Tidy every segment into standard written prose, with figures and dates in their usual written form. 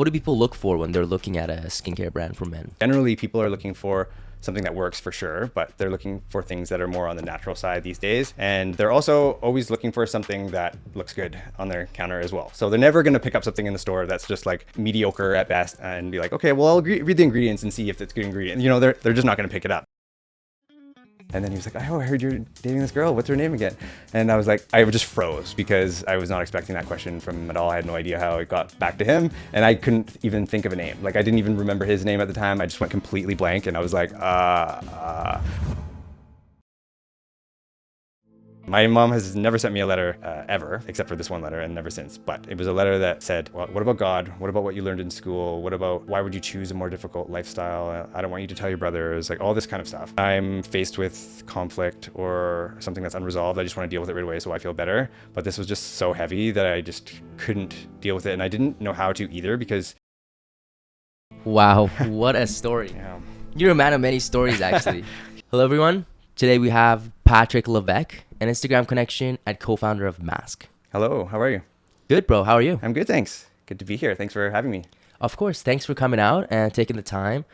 What do people look for when they're looking at a skincare brand for men? Generally, people are looking for something that works for sure, but they're looking for things that are more on the natural side these days. And they're also always looking for something that looks good on their counter as well. So they're never going to pick up something in the store that's just like mediocre at best and be like, okay, well, I'll read the ingredients and see if it's good ingredient. You know, they're just not going to pick it up. And then he was like, oh, I heard you're dating this girl. What's her name again? And I was like, I just froze because I was not expecting that question from him at all. I had no idea how it got back to him. And I couldn't even think of a name. Like, I didn't even remember his name at the time. I just went completely blank. And I was like, My mom has never sent me a letter ever, except for this one letter, and never since. But it was a letter that said, well, what about God? What about what you learned in school? What about why would you choose a more difficult lifestyle? I don't want you to tell your brothers, like all this kind of stuff. I'm faced with conflict or something that's unresolved. I just want to deal with it right away so I feel better. But this was just so heavy that I just couldn't deal with it. And I didn't know how to either because... Wow, what a story. Yeah. You're a man of many stories, actually. Hello, everyone. Today we have Patrick Levesque, an Instagram connection and co-founder of Masc. Hello, how are you? Good, bro. How are you? I'm good, thanks. Good to be here. Thanks for having me. Of course. Thanks for coming out and taking the time.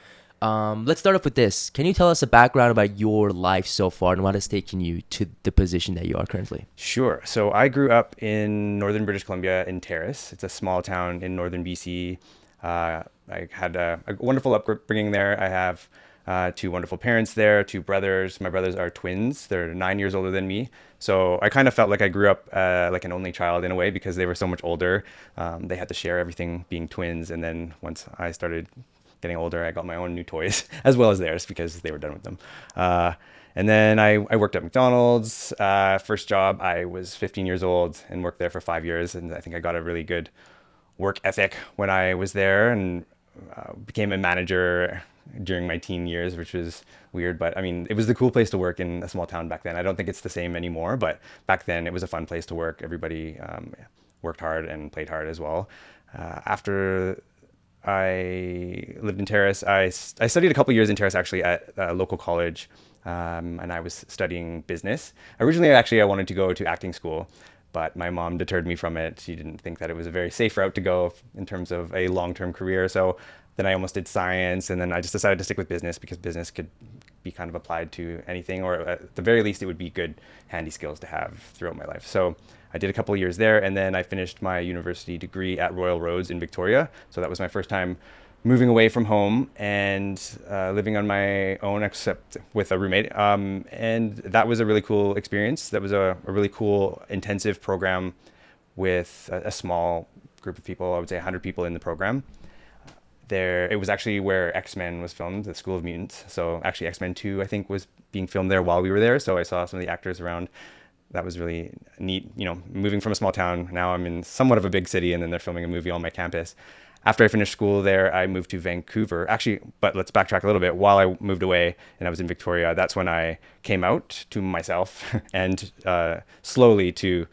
Let's start off with this. Can you tell us a background about your life so far and what has taken you to the position that you are currently? Sure. So I grew up in northern British Columbia in Terrace. It's a small town in northern BC. I had a wonderful upbringing there. I have two wonderful parents there, two brothers. My brothers are twins. They're 9 years older than me. So I kind of felt like I grew up like an only child in a way because they were so much older. They had to share everything being twins. And then once I started getting older, I got my own new toys as well as theirs because they were done with them. And then I worked at McDonald's. First job, I was 15 years old and worked there for 5 years. And I think I got a really good work ethic when I was there and became a manager during my teen years, which was weird. But I mean, it was the cool place to work in a small town back then. I don't think it's the same anymore, but back then it was a fun place to work. Everybody worked hard and played hard as well. After I lived in Terrace, I studied a couple years in Terrace actually at a local college, and I was studying business. Originally, I wanted to go to acting school, but my mom deterred me from it. She didn't think that it was a very safe route to go in terms of a long-term career. So then I almost did science, and then I just decided to stick with business because business could be kind of applied to anything, or at the very least, it would be good, handy skills to have throughout my life. So I did a couple of years there, and then I finished my university degree at Royal Roads in Victoria. So that was my first time moving away from home and living on my own, except with a roommate. And that was a really cool experience. That was a really cool, intensive program with a small group of people. I would say 100 people in the program. It was actually where X-Men was filmed, the School of Mutants. So actually X-Men 2, I think, was being filmed there while we were there. So I saw some of the actors around. That was really neat. You know, moving from a small town, now I'm in somewhat of a big city, and then they're filming a movie on my campus. After I finished school there, I moved to Vancouver. Actually, but let's backtrack a little bit. While I moved away and I was in Victoria, that's when I came out to myself and slowly to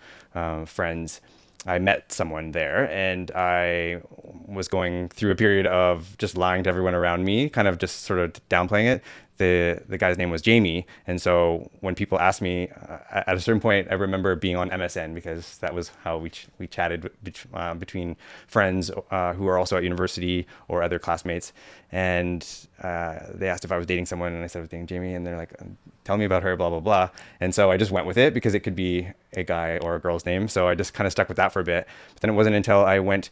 friends. I met someone there, and I was going through a period of just lying to everyone around me, kind of just sort of downplaying it. The guy's name was Jamie, and so when people asked me, at a certain point, I remember being on MSN because that was how we chatted between friends who are also at university or other classmates. And they asked if I was dating someone, and I said I was dating Jamie, and they're like, tell me about her, blah, blah, blah. And so I just went with it because it could be a guy or a girl's name. So I just kind of stuck with that for a bit. But then it wasn't until I was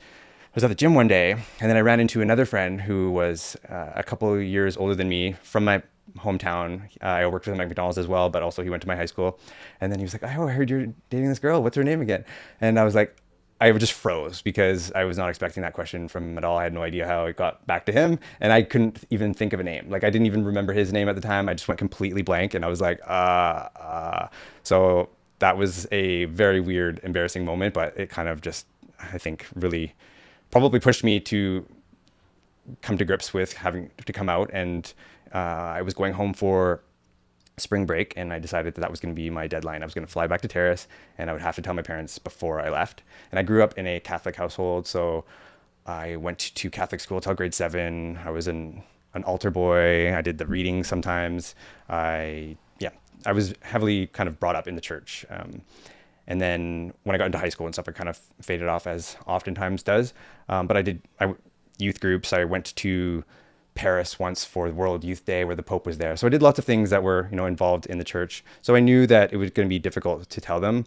at the gym one day, and then I ran into another friend who was a couple of years older than me from my hometown. I worked with him at McDonald's as well, but also he went to my high school. And then he was like, oh, I heard you're dating this girl. What's her name again? And I was like, I just froze because I was not expecting that question from him at all. I had no idea how it got back to him, and I couldn't even think of a name. Like, I didn't even remember his name at the time. I just went completely blank, and I was like, So that was a very weird, embarrassing moment, but it kind of just, I think, really probably pushed me to come to grips with having to come out. And I was going home for spring break, and I decided that was going to be my deadline. I was going to fly back to Terrace, and I would have to tell my parents before I left. And I grew up in a Catholic household, so I went to Catholic school till grade 7. I was an altar boy. I did the reading sometimes. I was heavily kind of brought up in the church. And then when I got into high school and stuff, it kind of faded off, as oftentimes does. But I youth groups. I went to Paris once for World Youth Day where the Pope was there. So I did lots of things that were, involved in the church. So I knew that it was going to be difficult to tell them.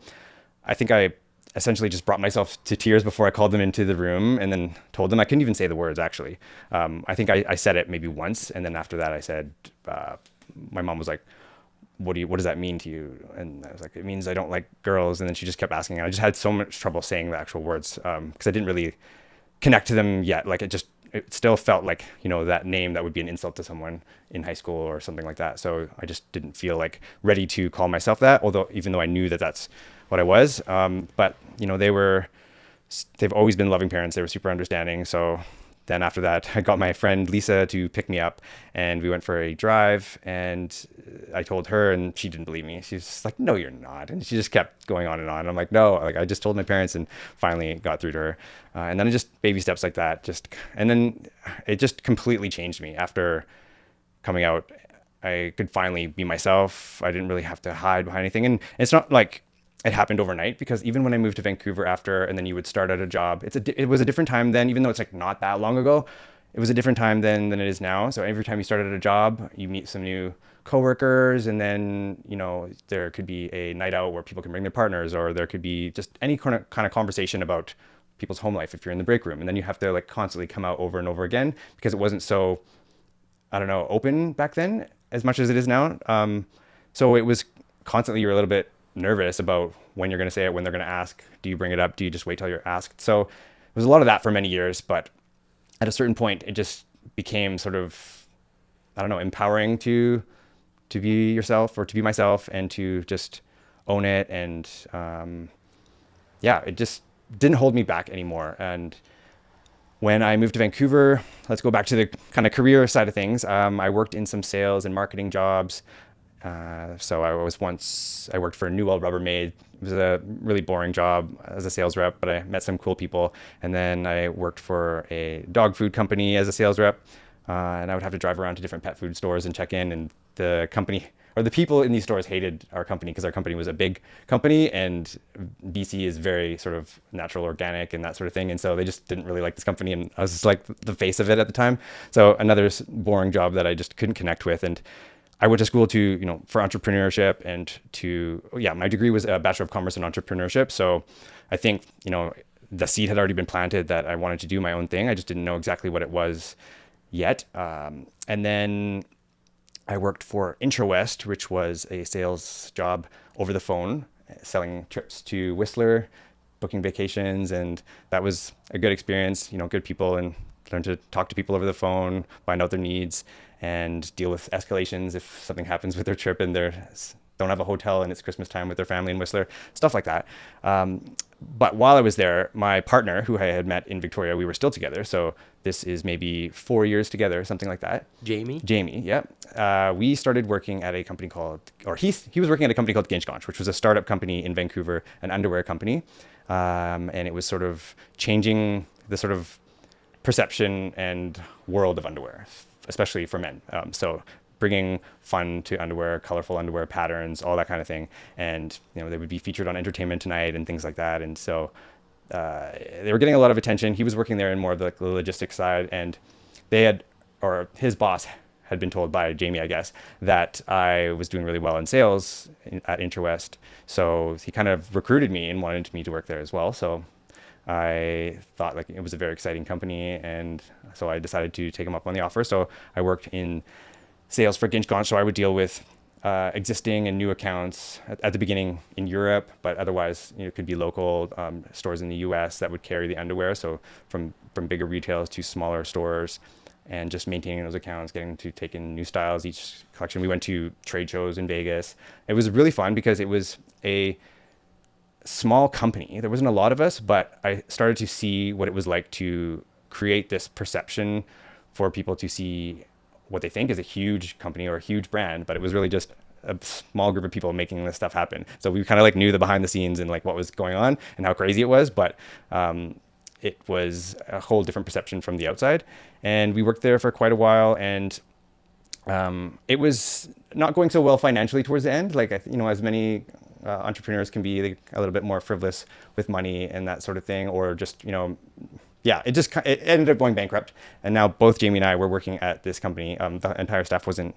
I think I essentially just brought myself to tears before I called them into the room and then told them. I couldn't even say the words, actually. I think I said it maybe once. And then after that, I said, my mom was like, what does that mean to you? And I was like, it means I don't like girls. And then she just kept asking. And I just had so much trouble saying the actual words because I didn't really connect to them yet. Like it still felt like, that name that would be an insult to someone in high school or something like that. So I just didn't feel like ready to call myself that, even though I knew that that's what I was. But, they've always been loving parents. They were super understanding. So then after that, I got my friend Lisa to pick me up and we went for a drive and I told her and she didn't believe me. She was just like, no, you're not. And she just kept going on and on. And I'm like, no, like I just told my parents and finally got through to her. And then just baby steps like that, and then it just completely changed me after coming out. I could finally be myself. I didn't really have to hide behind anything. And it's not like it happened overnight because even when I moved to Vancouver after, and then you would start at a job, it was a different time then, even though it's like not that long ago, it was a different time then than it is now. So every time you start at a job, you meet some new coworkers and then, there could be a night out where people can bring their partners or there could be just any kind of conversation about people's home life if you're in the break room. And then you have to like constantly come out over and over again because it wasn't so, I don't know, open back then as much as it is now. So it was constantly, you're a little bit nervous about when you're going to say it, when they're going to ask, do you bring it up? Do you just wait till you're asked? So it was a lot of that for many years, but at a certain point, it just became sort of, I don't know, empowering to be yourself or to be myself and to just own it. And it just didn't hold me back anymore. And when I moved to Vancouver, let's go back to the kind of career side of things. I worked in some sales and marketing jobs. So I worked for New World Rubbermaid. It was a really boring job as a sales rep, but I met some cool people. And then I worked for a dog food company as a sales rep. And I would have to drive around to different pet food stores and check in. And the company or the people in these stores hated our company because our company was a big company and BC is very sort of natural, organic and that sort of thing. And so they just didn't really like this company. And I was just like the face of it at the time. So another boring job that I just couldn't connect with. And I went to school for entrepreneurship and my degree was a Bachelor of Commerce in Entrepreneurship. So I think, the seed had already been planted that I wanted to do my own thing. I just didn't know exactly what it was yet. And then I worked for IntraWest, which was a sales job over the phone, selling trips to Whistler, booking vacations. And that was a good experience, good people and learn to talk to people over the phone, find out their needs and deal with escalations if something happens with their trip and they don't have a hotel and it's Christmas time with their family in Whistler, stuff like that. But while I was there, my partner, who I had met in Victoria, we were still together. So this is maybe 4 years together, something like that. Jamie, yeah. We started working at a company he was working at a company called Ginchgonch, which was a startup company in Vancouver, an underwear company. And it was sort of changing the sort of perception and world of underwear, especially for men. So bringing fun to underwear, colorful underwear patterns, all that kind of thing. And, they would be featured on Entertainment Tonight and things like that. And so they were getting a lot of attention. He was working there in more of the logistics side and his boss had been told by Jamie, I guess, that I was doing really well in sales at IntraWest. So he kind of recruited me and wanted me to work there as well. So I thought like it was a very exciting company. And so I decided to take him up on the offer. So I worked in sales for Ginchgonch. So I would deal with existing and new accounts at the beginning in Europe, but otherwise, it could be local stores in the US that would carry the underwear. So from bigger retailers to smaller stores and just maintaining those accounts, getting to take in new styles each collection. We went to trade shows in Vegas. It was really fun because it was a small company. There wasn't a lot of us, but I started to see what it was like to create this perception for people to see what they think is a huge company or a huge brand, but it was really just a small group of people making this stuff happen. So we kind of like knew the behind the scenes and like what was going on and how crazy it was, but it was a whole different perception from the outside. And we worked there for quite a while, and it was not going so well financially towards the end. Like, as many entrepreneurs can be a little bit more frivolous with money and that sort of thing, or just, yeah, it ended up going bankrupt, and now both Jamie and I were working at this company. The entire staff wasn't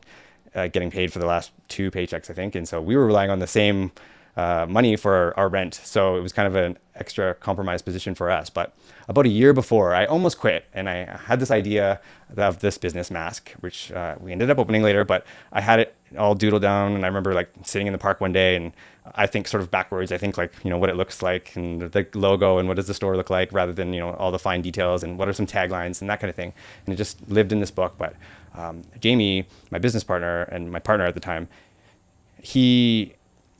getting paid for the last 2 paychecks, I think, and so we were relying on the same money for our rent. So it was kind of an extra compromise position for us. But about a year before, I almost quit, and I had this idea of this business, Masc, which we ended up opening later. But I had it all doodled down, and I remember like sitting in the park one day, and I think sort of backwards. I think like, what it looks like and the logo and what does the store look like, rather than all the fine details and what are some taglines and that kind of thing. And it just lived in this book. But Jamie, my business partner and my partner at the time, he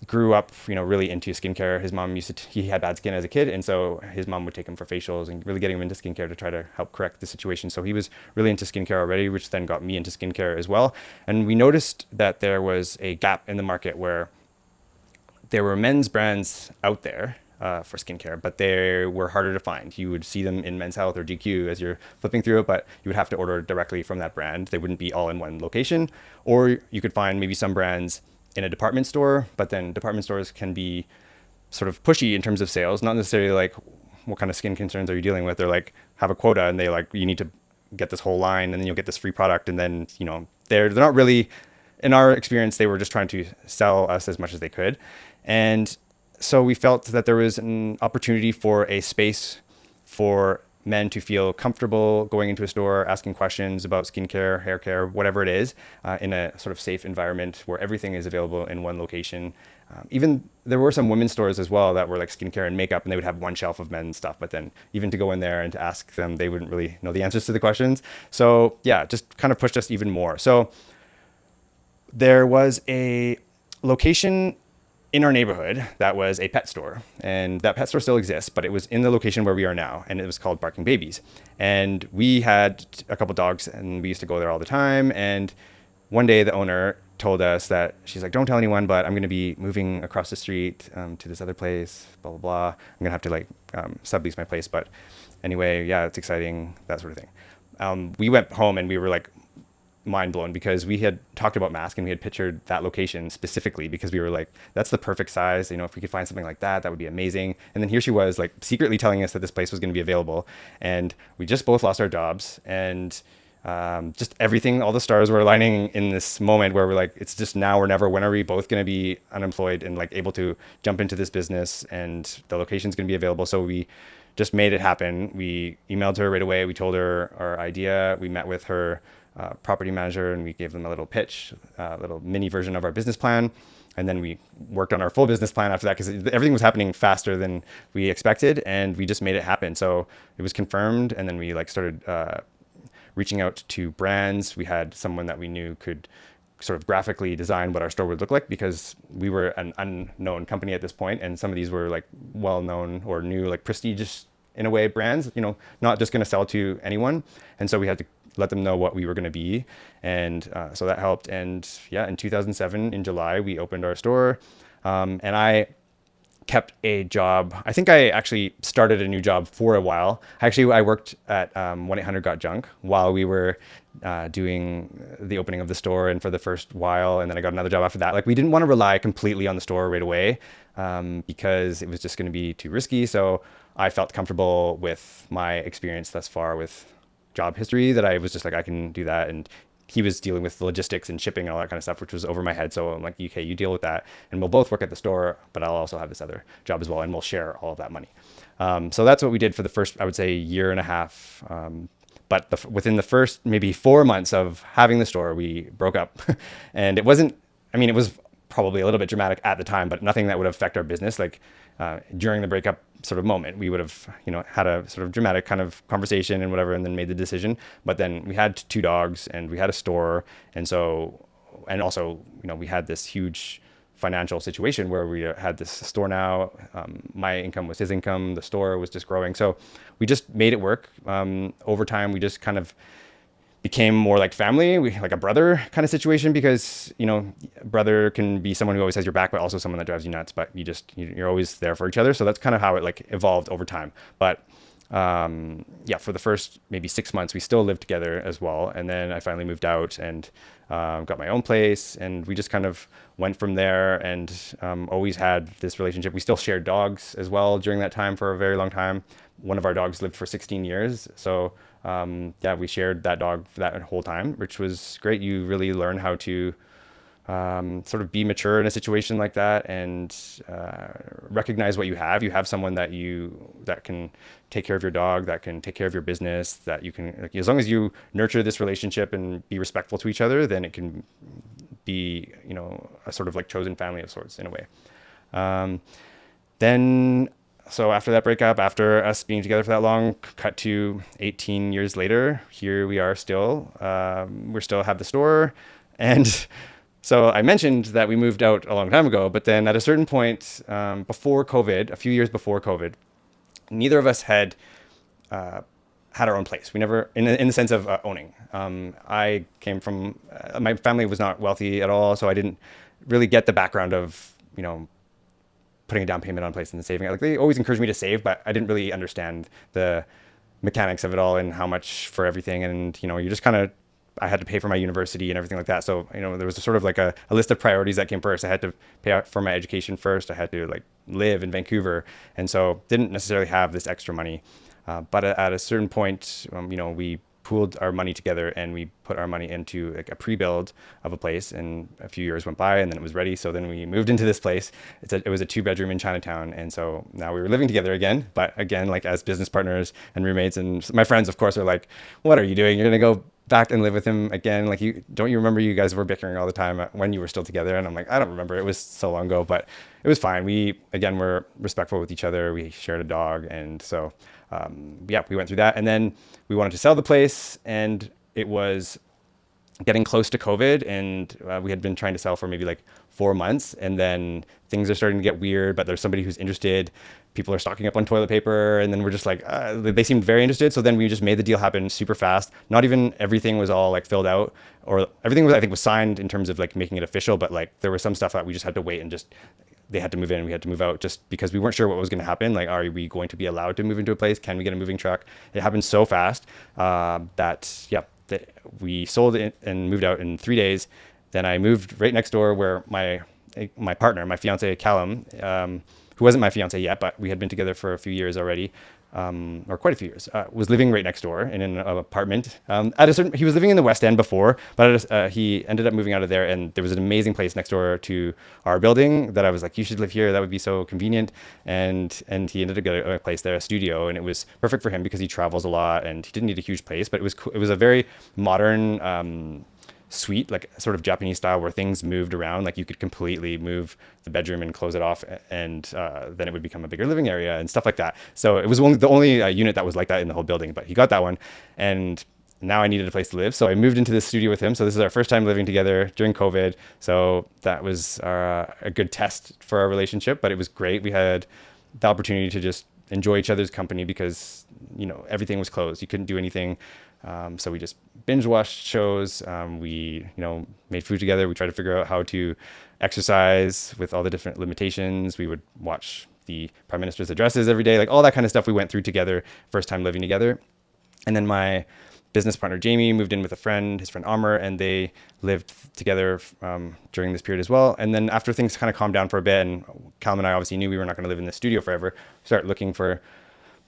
grew up, really into skincare. His mom he had bad skin as a kid, and so his mom would take him for facials and really getting him into skincare to try to help correct the situation. So he was really into skincare already, which then got me into skincare as well. And we noticed that there was a gap in the market where there were men's brands out there for skincare, but they were harder to find. You would see them in Men's Health or GQ as you're flipping through it, but you would have to order directly from that brand. They wouldn't be all in one location. Or you could find maybe some brands in a department store, but then department stores can be sort of pushy in terms of sales, not necessarily like what kind of skin concerns are you dealing with. They're like, have a quota, and they like, you need to get this whole line, and then you'll get this free product. And then, they're not really, in our experience, they were just trying to sell us as much as they could. And so we felt that there was an opportunity for a space for men to feel comfortable going into a store, asking questions about skincare, hair care, whatever it is, in a sort of safe environment where everything is available in one location. Even there were some women's stores as well that were like skincare and makeup, and they would have one shelf of men's stuff. But then even to go in there and to ask them, they wouldn't really know the answers to the questions. So yeah, just kind of pushed us even more. So there was a location in our neighborhood that was a pet store, and that pet store still exists, but it was in the location where we are now, and it was called Barking Babies. And we had a couple dogs, and we used to go there all the time. And one day the owner told us that she's like, don't tell anyone, but I'm going to be moving across the street to this other place, blah, blah, blah. I'm going to have to like sublease my place. But anyway, yeah, it's exciting, that sort of thing. We went home and we were like mind blown, because we had talked about Masc and we had pictured that location specifically because we were like, that's the perfect size. If we could find something like that, that would be amazing. And then here she was like secretly telling us that this place was going to be available. And we just both lost our jobs, and just everything, all the stars were aligning in this moment where we're like, it's just now or never. When are we both going to be unemployed and like able to jump into this business, and the location's going to be available? So we just made it happen. We emailed her right away. We told her our idea. We met with her property manager, and we gave them a little pitch, a little mini version of our business plan. And then we worked on our full business plan after that, because everything was happening faster than we expected, and we just made it happen. So it was confirmed. And then we like started reaching out to brands. We had someone that we knew could sort of graphically design what our store would look like, because we were an unknown company at this point. And some of these were like well-known or new, like prestigious in a way brands, not just going to sell to anyone. And so we had to let them know what we were going to be. And so that helped. And yeah, in 2007, in July, we opened our store. And I kept a job. I think I actually started a new job for a while. Actually, I worked at 1-800-GOT-JUNK while we were doing the opening of the store, and for the first while. And then I got another job after that. Like, we didn't want to rely completely on the store right away because it was just going to be too risky. So I felt comfortable with my experience thus far with job history, that I was just like, I can do that. And he was dealing with logistics and shipping and all that kind of stuff, which was over my head. So I'm like, okay, you deal with that, and we'll both work at the store, but I'll also have this other job as well, and we'll share all of that money. So that's what we did for the first, I would say, year and a half. But within the first maybe 4 months of having the store, we broke up. And it wasn't, it was probably a little bit dramatic at the time, but nothing that would affect our business. Like during the breakup sort of moment, we would have, had a sort of dramatic kind of conversation and whatever, and then made the decision. But then we had 2 dogs, and we had a store. And so, and also, we had this huge financial situation where we had this store now. My income was his income. The store was just growing. So we just made it work. Over time, we just kind of became more like family, like a brother kind of situation, because, brother can be someone who always has your back, but also someone that drives you nuts, but you're always there for each other. So that's kind of how it like evolved over time. But yeah, for the first maybe 6 months, we still lived together as well. And then I finally moved out and got my own place. And we just kind of went from there and always had this relationship. We still shared dogs as well during that time for a very long time. One of our dogs lived for 16 years. So yeah, we shared that dog for that whole time, which was great. You really learn how to sort of be mature in a situation like that and recognize what you have. You have someone that can take care of your dog, that can take care of your business, that you can, like, as long as you nurture this relationship and be respectful to each other, then it can be, a sort of like chosen family of sorts in a way. Then, so after that breakup, after us being together for that long, cut to 18 years later, here we are still. We still have the store. And so I mentioned that we moved out a long time ago, but then at a certain point before COVID, a few years before COVID, neither of us had had our own place. We never, in the sense of owning. I came from, my family was not wealthy at all, so I didn't really get the background of, putting a down payment on a place and saving. Like, they always encouraged me to save, but I didn't really understand the mechanics of it all and how much for everything. And, you just kind of, I had to pay for my university and everything like that. So, there was a sort of like a list of priorities that came first. I had to pay out for my education first. I had to live in Vancouver. And so didn't necessarily have this extra money. But at a certain point, we pooled our money together and we put our money into a pre-build of a place, and a few years went by and then it was ready. So then we moved into this place. It was a 2-bedroom in Chinatown. And so now we were living together again, but again, as business partners and roommates. And my friends, of course, are like, what are you doing? You're going to go back and live with him again? Don't you remember you guys were bickering all the time when you were still together? And I'm like, I don't remember. It was so long ago, but it was fine. We, again, were respectful with each other. We shared a dog. And so, yeah, we went through that. And then we wanted to sell the place, and it was getting close to COVID, and we had been trying to sell for maybe 4 months, and then things are starting to get weird, but there's somebody who's interested. People are stocking up on toilet paper, and then we're just they seemed very interested. So then we just made the deal happen super fast. Not even everything was all filled out, or everything was, I think, was signed in terms of making it official, but there was some stuff that we just had to wait and just, they had to move in, we had to move out, just because we weren't sure what was going to happen. Are we going to be allowed to move into a place? Can we get a moving truck? It happened so fast that we sold it and moved out in 3 days. Then I moved right next door where my partner, my fiance Callum, who wasn't my fiance yet, but we had been together for a few years already, or quite a few years, was living right next door in an apartment. He was living in the West End before, but he ended up moving out of there, and there was an amazing place next door to our building that I was like, you should live here. That would be so convenient. And he ended up getting a place there, a studio, and it was perfect for him because he travels a lot and he didn't need a huge place, but it was a very modern, suite, sort of Japanese style, where things moved around. You could completely move the bedroom and close it off, and then it would become a bigger living area and stuff like that. So it was the only unit that was like that in the whole building, but he got that one. And now I needed a place to live, so I moved into this studio with him. So this is our first time living together during COVID. So that was a good test for our relationship, but it was great. We had the opportunity to just enjoy each other's company because, everything was closed. You couldn't do anything. So we just binge watched shows. We, made food together. We tried to figure out how to exercise with all the different limitations. We would watch the Prime Minister's addresses every day, all that kind of stuff we went through together, first time living together. And then my business partner, Jamie, moved in with a friend, his friend Amr, and they lived together during this period as well. And then after things kind of calmed down for a bit, and Callum and I obviously knew we were not going to live in the studio forever, we started looking for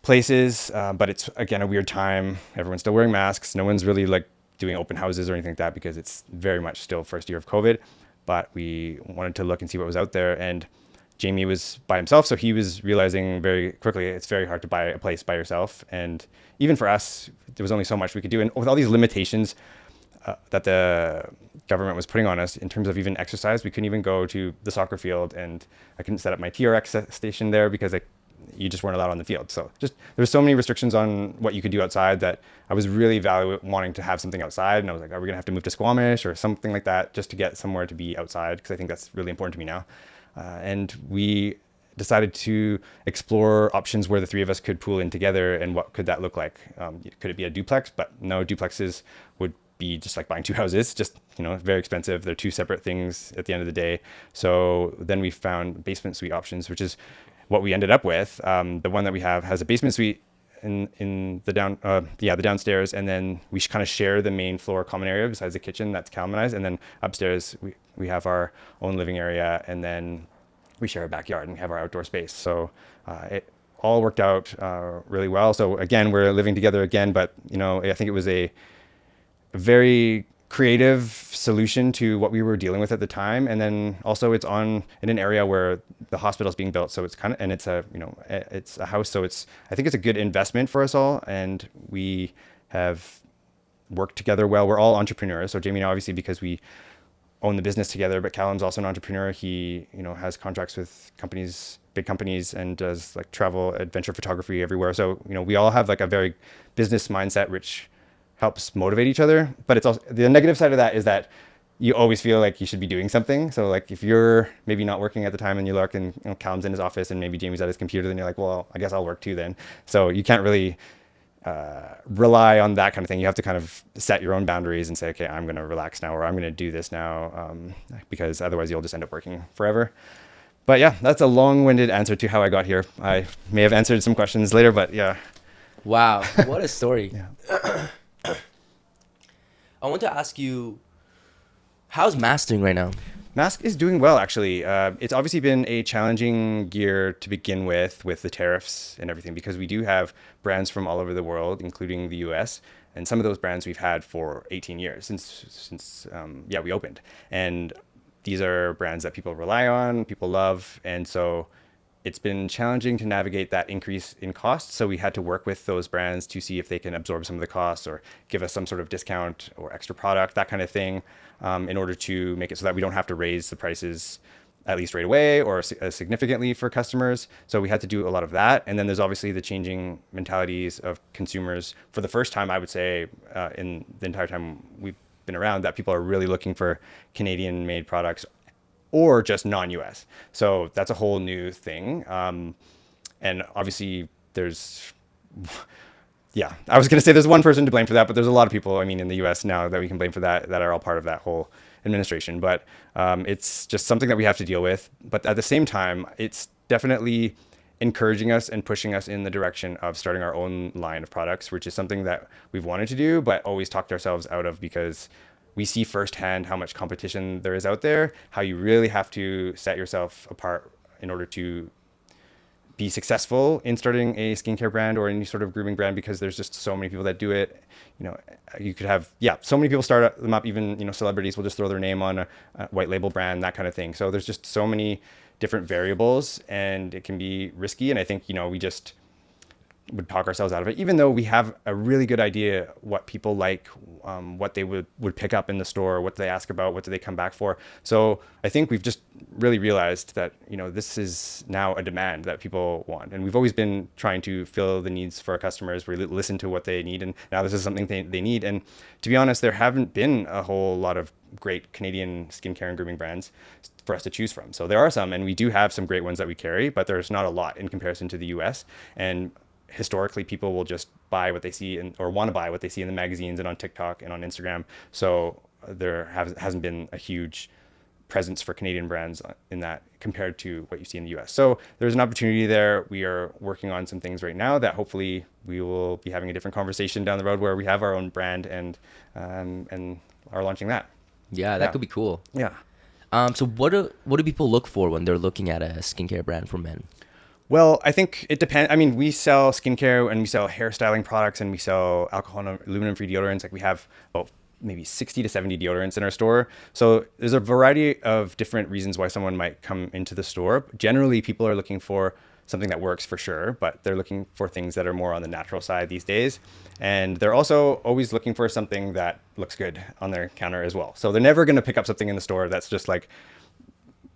places, but it's again a weird time. Everyone's still wearing masks. No one's really doing open houses or anything like that because it's very much still first year of COVID. But we wanted to look and see what was out there, and Jamie was by himself, so he was realizing very quickly it's very hard to buy a place by yourself. And even for us, there was only so much we could do, and with all these limitations that the government was putting on us in terms of even exercise, we couldn't even go to the soccer field, and I couldn't set up my TRX station there because you just weren't allowed on the field. So just there were so many restrictions on what you could do outside that I was really wanting to have something outside. And I was like, are we gonna have to move to Squamish or something like that just to get somewhere to be outside? Because I think that's really important to me now. And we decided to explore options where the three of us could pool in together, and what could that look like? Could it be a duplex? But no, duplexes would be just like buying two houses, just, very expensive. They're two separate things at the end of the day. So then we found basement suite options, which is what we ended up with. The one that we have has a basement suite in the the downstairs, and then we kind of share the main floor common area besides the kitchen that's Calmanized, and then upstairs we have our own living area, and then we share a backyard and we have our outdoor space. So it all worked out really well. So again, we're living together again, but I think it was a very creative solution to what we were dealing with at the time. And then also it's in an area where the hospital is being built. So it's it's a house. So I think it's a good investment for us all. And we have worked together well. We're all entrepreneurs. So Jamie and I, obviously, because we own the business together, but Callum's also an entrepreneur. He, has contracts with big companies, and does like travel, adventure photography everywhere. So, we all have like a very business mindset, which helps motivate each other. But it's also, the negative side of that is that you always feel like you should be doing something. So like if you're maybe not working at the time and you look and Callum's in his office and maybe Jamie's at his computer, then you're like, well, I guess I'll work too then. So you can't really rely on that kind of thing. You have to kind of set your own boundaries and say, okay, I'm going to relax now, or I'm going to do this now, because otherwise you'll just end up working forever. But yeah, that's a long-winded answer to how I got here. I may have answered some questions later, but yeah. Wow, what a story. Yeah. I want to ask you, how's Masc doing right now? Masc is doing well, actually. It's obviously been a challenging year to begin with the tariffs and everything, because we do have brands from all over the world, including the US. And some of those brands we've had for 18 years since we opened. And these are brands that people rely on, people love. And so it's been challenging to navigate that increase in costs. So we had to work with those brands to see if they can absorb some of the costs or give us some sort of discount or extra product, that kind of thing, in order to make it so that we don't have to raise the prices at least right away or significantly for customers. So we had to do a lot of that. And then there's obviously the changing mentalities of consumers. For the first time, I would say, in the entire time we've been around, that people are really looking for Canadian made products or just non-US. So that's a whole new thing. And obviously there's, I was going to say there's one person to blame for that, but there's a lot of people, in the US now that we can blame for that are all part of that whole administration. But it's just something that we have to deal with. But at the same time, it's definitely encouraging us and pushing us in the direction of starting our own line of products, which is something that we've wanted to do, but always talked ourselves out of, because we see firsthand how much competition there is out there, how you really have to set yourself apart in order to be successful in starting a skincare brand or any sort of grooming brand, because there's just so many people that do it. You could have, so many people start them up, even, celebrities will just throw their name on a white label brand, that kind of thing. So there's just so many different variables, and it can be risky. And I think, we just would talk ourselves out of it, even though we have a really good idea what people like, what they would pick up in the store, what they ask about, what do they come back for. So I think we've just really realized that, this is now a demand that people want. And we've always been trying to fill the needs for our customers. We listen to what they need. And now this is something they need. And to be honest, there haven't been a whole lot of great Canadian skincare and grooming brands for us to choose from. So there are some, and we do have some great ones that we carry, but there's not a lot in comparison to the US. And historically, people will just buy what they see or want to buy what they see in the magazines and on TikTok and on Instagram. So there hasn't been a huge presence for Canadian brands in that compared to what you see in the US. So there's an opportunity there. We are working on some things right now that hopefully we will be having a different conversation down the road where we have our own brand and are launching that. Yeah, that could be cool. Yeah. So what do people look for when they're looking at a skincare brand for men? Well, I think it depends. We sell skincare and we sell hairstyling products and we sell alcohol and aluminum-free deodorants. Like we have maybe 60 to 70 deodorants in our store. So there's a variety of different reasons why someone might come into the store. Generally, people are looking for something that works for sure, but they're looking for things that are more on the natural side these days. And they're also always looking for something that looks good on their counter as well. So they're never going to pick up something in the store that's just like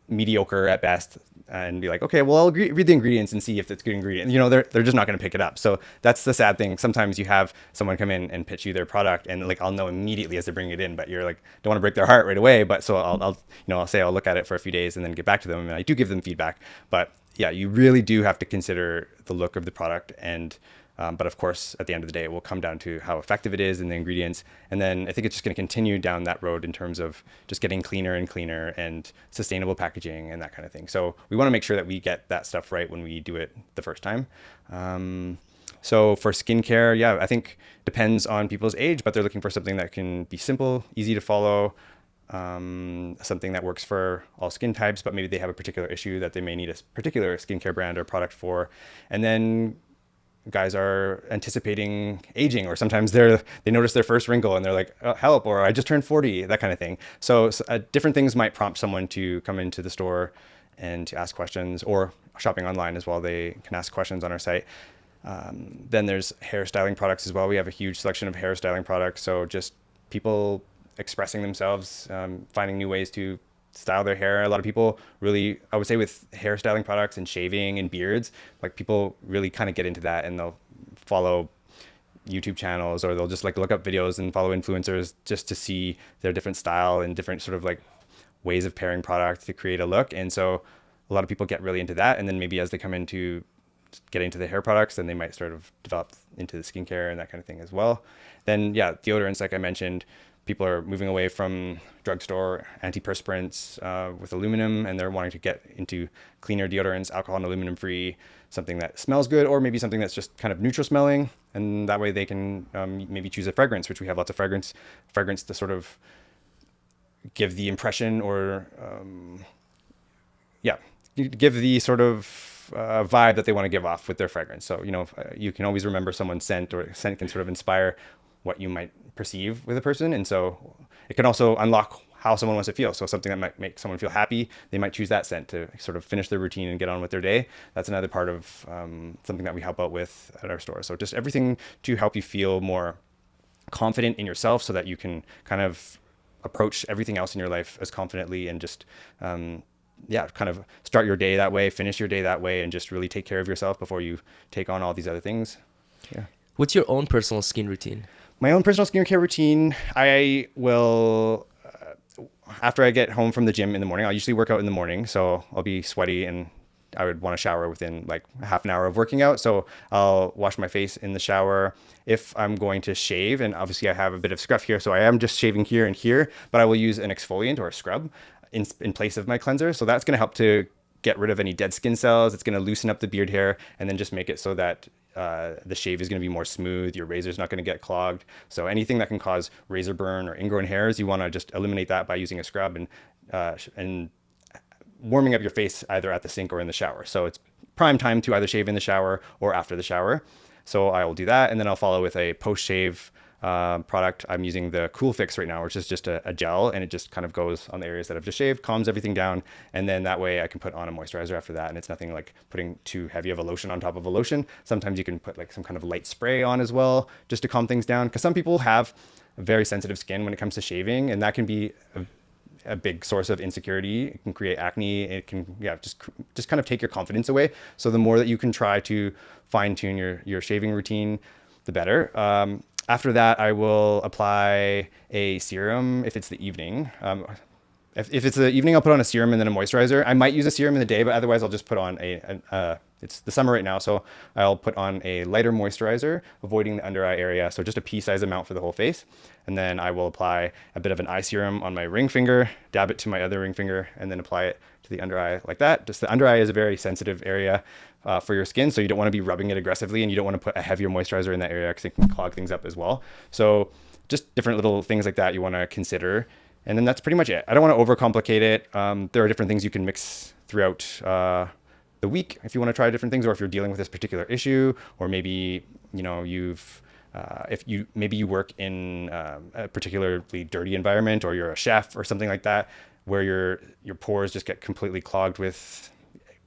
mediocre at best and be like, okay, well, I'll read the ingredients and see if it's good ingredient. They're just not going to pick it up. So that's the sad thing. Sometimes you have someone come in and pitch you their product and like, I'll know immediately as they bring it in, but you're like, don't want to break their heart right away. But so I'll say, I'll look at it for a few days and then get back to them. And I do give them feedback, but yeah, you really do have to consider the look of the product. And but of course, at the end of the day, it will come down to how effective it is and the ingredients. And then I think it's just going to continue down that road in terms of just getting cleaner and cleaner and sustainable packaging and that kind of thing. So we want to make sure that we get that stuff right when we do it the first time. So for skincare, yeah, I think depends on people's age, but they're looking for something that can be simple, easy to follow, something that works for all skin types, but maybe they have a particular issue that they may need a particular skincare brand or product for. And then guys are anticipating aging, or sometimes they notice their first wrinkle and they're like, oh, help, or I just turned 40, that kind of thing. So different things might prompt someone to come into the store and to ask questions, or shopping online as well. They can ask questions on our site. Then there's hairstyling products as well. We have a huge selection of hairstyling products. So just people expressing themselves, finding new ways to style their hair. A lot of people really, I would say, with hairstyling products and shaving and beards, like people really kind of get into that, and they'll follow YouTube channels, or they'll just like look up videos and follow influencers just to see their different style and different sort of like ways of pairing product to create a look. And so a lot of people get really into that. And then maybe as they come into getting to the hair products, then they might sort of develop into the skincare and that kind of thing as well. Then yeah, deodorants, like I mentioned, people are moving away from drugstore antiperspirants with aluminum, and they're wanting to get into cleaner deodorants, alcohol and aluminum free, something that smells good, or maybe something that's just kind of neutral smelling. And that way they can maybe choose a fragrance, which we have lots of fragrance to sort of give the impression, or give the sort of vibe that they want to give off with their fragrance. So, you can always remember someone's scent, or scent can sort of inspire what you might perceive with a person. And so it can also unlock how someone wants to feel. So something that might make someone feel happy, they might choose that scent to sort of finish their routine and get on with their day. That's another part of something that we help out with at our store. So just everything to help you feel more confident in yourself, so that you can kind of approach everything else in your life as confidently, and just kind of start your day that way, finish your day that way, and just really take care of yourself before you take on all these other things. Yeah. What's your own personal skin routine? My own personal skincare routine, I will, after I get home from the gym in the morning, I'll usually work out in the morning. So I'll be sweaty, and I would want to shower within like half an hour of working out. So I'll wash my face in the shower. If I'm going to shave, and obviously I have a bit of scruff here, so I am just shaving here and here, but I will use an exfoliant or a scrub in place of my cleanser. So that's going to help to get rid of any dead skin cells. It's going to loosen up the beard hair, and then just make it so that the shave is going to be more smooth. Your razor is not going to get clogged. So anything that can cause razor burn or ingrown hairs, you want to just eliminate that by using a scrub and warming up your face either at the sink or in the shower. So it's prime time to either shave in the shower or after the shower. So I will do that, and then I'll follow with a post-shave product. I'm using the Cool Fix right now, which is just a gel, and it just kind of goes on the areas that I've just shaved, calms everything down, and then that way I can put on a moisturizer after that. And it's nothing like putting too heavy of a lotion on top of a lotion. Sometimes you can put like some kind of light spray on as well, just to calm things down, because some people have very sensitive skin when it comes to shaving, and that can be a big source of insecurity. It can create acne. It can just kind of take your confidence away. So the more that you can try to fine tune your shaving routine, the better. After that, I will apply a serum if it's the evening. If it's the evening, I'll put on a serum and then a moisturizer. I might use a serum in the day, but otherwise I'll just put on it's the summer right now, so I'll put on a lighter moisturizer, avoiding the under eye area. So just a pea-size amount for the whole face. And then I will apply a bit of an eye serum on my ring finger, dab it to my other ring finger, and then apply it to the under eye like that. Just the under eye is a very sensitive area for your skin, so you don't want to be rubbing it aggressively, and you don't want to put a heavier moisturizer in that area because it can clog things up as well. So just different little things like that you want to consider. And then that's pretty much it. I don't want to overcomplicate it. There are different things you can mix throughout the week if you want to try different things, or if you're dealing with this particular issue, or maybe if you work in a particularly dirty environment, or you're a chef or something like that, where your pores just get completely clogged with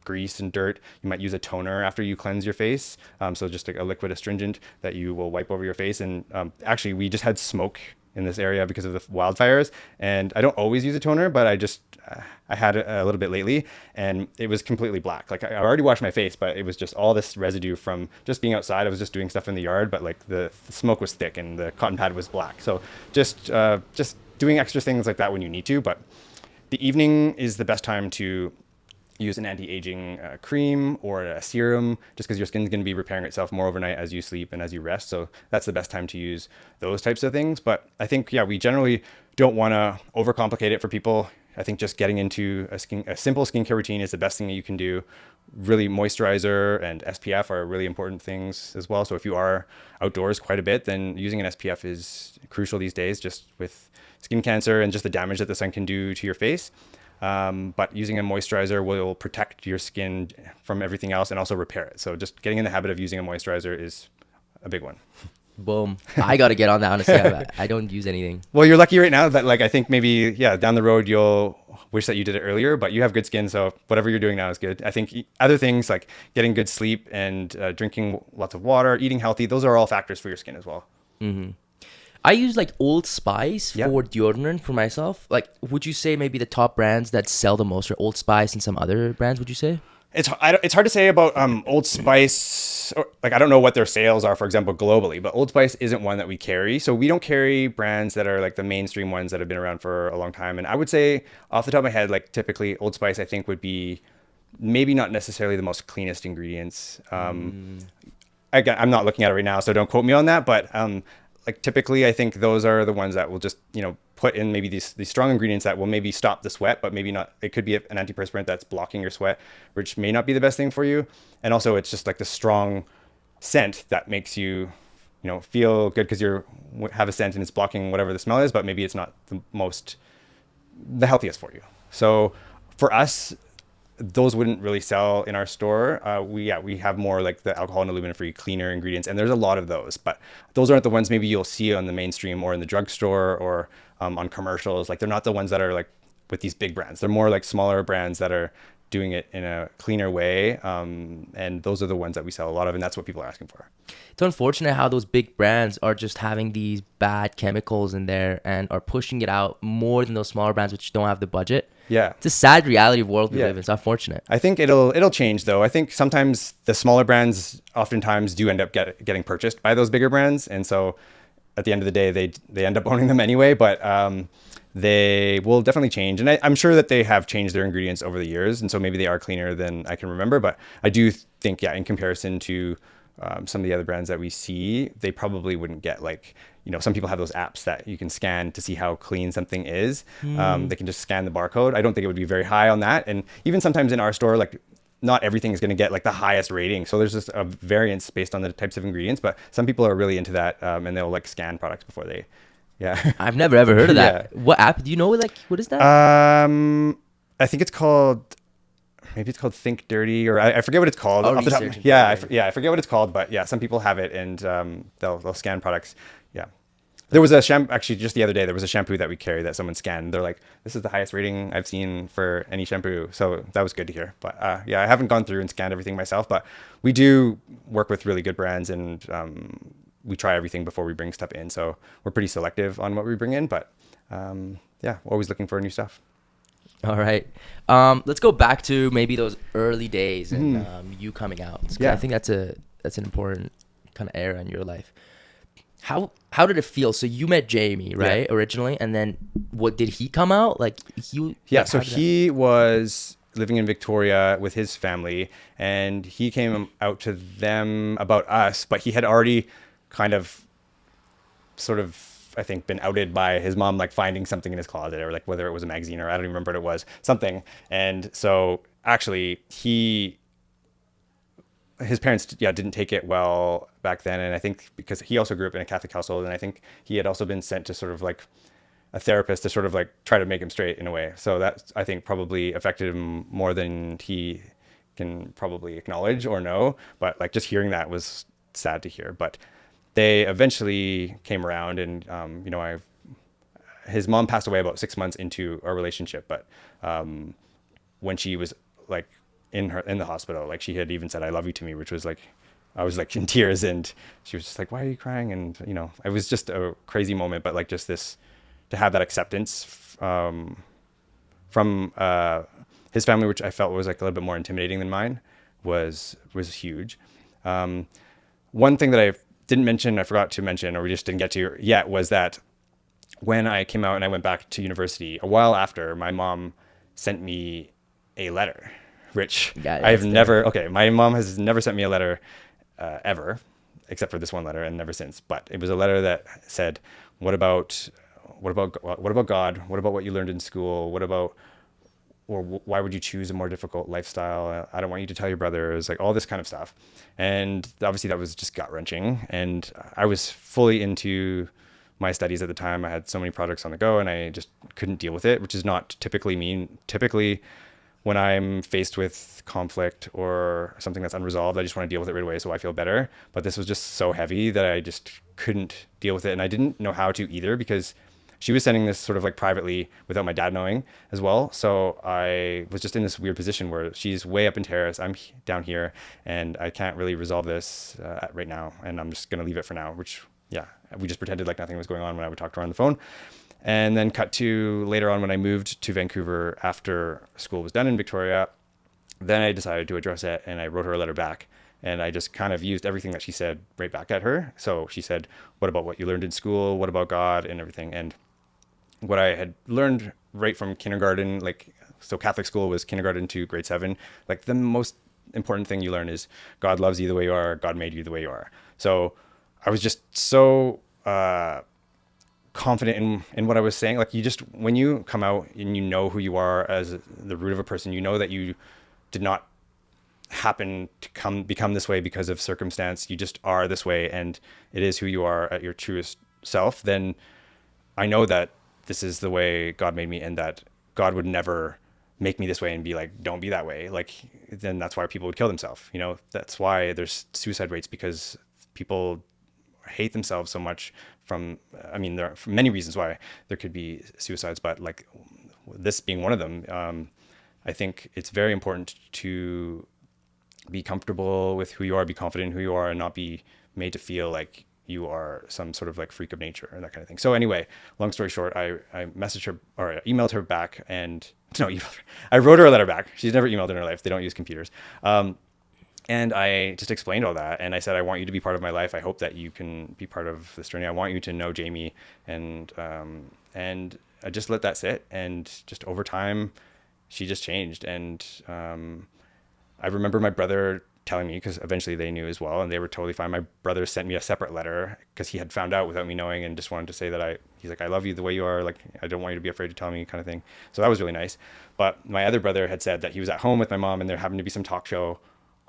grease and dirt. You might use a toner after you cleanse your face. So just like a liquid astringent that you will wipe over your face. And actually, we just had smoke in this area because of the wildfires, and I don't always use a toner, but I had it a little bit lately, and it was completely black. Like I already washed my face, but it was just all this residue from just being outside. I was just doing stuff in the yard, but like the smoke was thick and the cotton pad was black. So just doing extra things like that when you need to. But the evening is the best time to use an anti-aging cream or a serum, just because your skin's going to be repairing itself more overnight as you sleep and as you rest. So that's the best time to use those types of things. But I think, we generally don't want to overcomplicate it for people. I think just getting into a simple skincare routine is the best thing that you can do really moisturizer and SPF are really important things as well. So if you are outdoors quite a bit, then using an SPF is crucial these days, just with skin cancer and just the damage that the sun can do to your face. But using a moisturizer will protect your skin from everything else and also repair it. So just getting in the habit of using a moisturizer is a big one. Boom. I got to get on that, honestly. I don't use anything. Well, you're lucky right now that like, I think maybe, yeah, down the road, you'll wish that you did it earlier, but you have good skin. So whatever you're doing now is good. I think other things like getting good sleep and drinking lots of water, eating healthy, those are all factors for your skin as well. Mm-hmm. I use like Old Spice Yeah. for deodorant for myself. Like, would you say maybe the top brands that sell the most are Old Spice and some other brands, would you say? It's hard to say about Old Spice. Or, like, I don't know what their sales are, for example, globally, but Old Spice isn't one that we carry. So we don't carry brands that are like the mainstream ones that have been around for a long time. And I would say off the top of my head, like typically Old Spice, I think would be maybe not necessarily the most cleanest ingredients. Again, I'm not looking at it right now, so don't quote me on that. But like typically, I think those are the ones that will just, put in maybe these strong ingredients that will maybe stop the sweat, but maybe not. It could be an antiperspirant that's blocking your sweat, which may not be the best thing for you. And also it's just like the strong scent that makes you, feel good because you have a scent and it's blocking whatever the smell is, but maybe it's not the healthiest for you. So for us, those wouldn't really sell in our store. We have more like the alcohol and aluminum free cleaner ingredients, and there's a lot of those, but those aren't the ones maybe you'll see on the mainstream or in the drugstore or on commercials. Like they're not the ones that are like with these big brands. They're more like smaller brands that are doing it in a cleaner way. And those are the ones that we sell a lot of, and that's what people are asking for. It's unfortunate how those big brands are just having these bad chemicals in there and are pushing it out more than those smaller brands which don't have the budget. Yeah. It's a sad reality of the world we Yeah. live in. It's unfortunate. I think it'll change though. I think sometimes the smaller brands oftentimes do end up getting purchased by those bigger brands, and so at the end of the day, they end up owning them anyway. But they will definitely change, and I'm sure that they have changed their ingredients over the years, and so maybe they are cleaner than I can remember. But I do think, in comparison to some of the other brands that we see, they probably wouldn't get like, some people have those apps that you can scan to see how clean something is. They can just scan the barcode. I don't think it would be very high on that. And even sometimes in our store, like not everything is going to get like the highest rating. So there's just a variance based on the types of ingredients, but some people are really into that. And they'll like scan products before they, yeah. I've never ever heard of that. Yeah. What app? Do you know like what is that? I think it's called, maybe it's called Think Dirty, or I forget what it's called. I'll Off the top- research it. yeah, I forget what it's called, but yeah, some people have it, and they'll scan products. Yeah. There was a shampoo, actually just the other day, there was a shampoo that we carry that someone scanned. They're like, this is the highest rating I've seen for any shampoo. So that was good to hear. But yeah, I haven't gone through and scanned everything myself, but we do work with really good brands, and we try everything before we bring stuff in. So we're pretty selective on what we bring in, but yeah, always looking for new stuff. All right. Let's go back to maybe those early days and you coming out. Yeah. I think that's an important kind of era in your life. How did it feel? So you met Jamie, right, originally, and then what did he come out like? Yeah, so he was living in Victoria with his family, and he came out to them about us, but he had already kind of sort of, I think, been outed by his mom, like finding something in his closet, or like whether it was a magazine or I don't even remember what it was, something. And so actually his parents didn't take it well back then, and I think because he also grew up in a Catholic household, and I think he had also been sent to sort of like a therapist to sort of like try to make him straight in a way. So that, I think, probably affected him more than he can probably acknowledge or know. But like just hearing that was sad to hear. But they eventually came around, and his mom passed away about 6 months into our relationship, but when she was like in the hospital, like she had even said, "I love you" to me, which was like, I was like in tears, and she was just like, "Why are you crying?" And it was just a crazy moment, but like just this, to have that acceptance from his family, which I felt was like a little bit more intimidating than mine, was huge. One thing that I forgot to mention, or we just didn't get to yet, was that when I came out and I went back to university, a while after, my mom sent me a letter, which my mom has never sent me a letter ever, except for this one letter, and never since. But it was a letter that said, what about God? What about what you learned in school? What about or why would you choose a more difficult lifestyle? I don't want you to tell your brothers, like all this kind of stuff. And obviously that was just gut wrenching. And I was fully into my studies at the time. I had so many projects on the go and I just couldn't deal with it, which is not typically me. Typically when I'm faced with conflict or something that's unresolved, I just want to deal with it right away so I feel better. But this was just so heavy that I just couldn't deal with it. And I didn't know how to either, because she was sending this sort of like privately without my dad knowing as well. So I was just in this weird position where she's way up in Terrace, I'm down here, and I can't really resolve this right now. And I'm just going to leave it for now, which, yeah, we just pretended like nothing was going on when I would talk to her on the phone. And then cut to later on when I moved to Vancouver after school was done in Victoria, then I decided to address it and I wrote her a letter back. And I just kind of used everything that she said right back at her. So she said, what about what you learned in school? What about God and everything? And what I had learned right from kindergarten, like, so Catholic school was kindergarten to grade 7. Like the most important thing you learn is God loves you the way you are. God made you the way you are. So I was just so confident in what I was saying. Like, you just, when you come out and you know who you are as the root of a person, you know that you did not happen to become this way because of circumstance. You just are this way, and it is who you are at your truest self. Then I know that this is the way God made me, and that God would never make me this way and be like, don't be that way. Like, then that's why people would kill themselves. You know, that's why there's suicide rates, because people hate themselves so much from, I mean, there are many reasons why there could be suicides, but like this being one of them. I think it's very important to be comfortable with who you are, be confident in who you are, and not be made to feel like you are some sort of like freak of nature and that kind of thing. So anyway, long story short, I messaged her, or I emailed her back, and no, I wrote her a letter back. She's never emailed in her life. They don't use computers. And I just explained all that. And I said, I want you to be part of my life. I hope that you can be part of this journey. I want you to know Jamie. And I just let that sit. And just over time, she just changed. And I remember my brother telling me, because eventually they knew as well, and they were totally fine. My brother sent me a separate letter because he had found out without me knowing, and just wanted to say that he's like, I love you the way you are. Like, I don't want you to be afraid to tell me, kind of thing. So that was really nice. But my other brother had said that he was at home with my mom, and there happened to be some talk show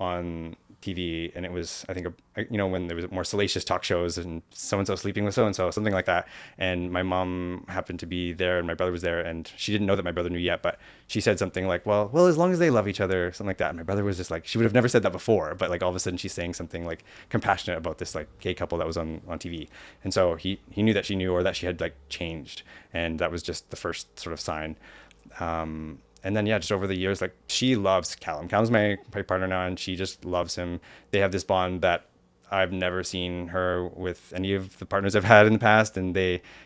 on TV, and it was, I think, when there was more salacious talk shows, and so-and-so sleeping with so-and-so, something like that. And my mom happened to be there, and my brother was there, and she didn't know that my brother knew yet, but she said something like, well, as long as they love each other, something like that. And my brother was just like, she would have never said that before, but like all of a sudden she's saying something like compassionate about this like gay couple that was on TV. And so he knew that she knew, or that she had like changed. And that was just the first sort of sign. And then, yeah, just over the years, like, she loves Callum. Callum's my partner now, and she just loves him. They have this bond that I've never seen her with any of the partners I've had in the past. And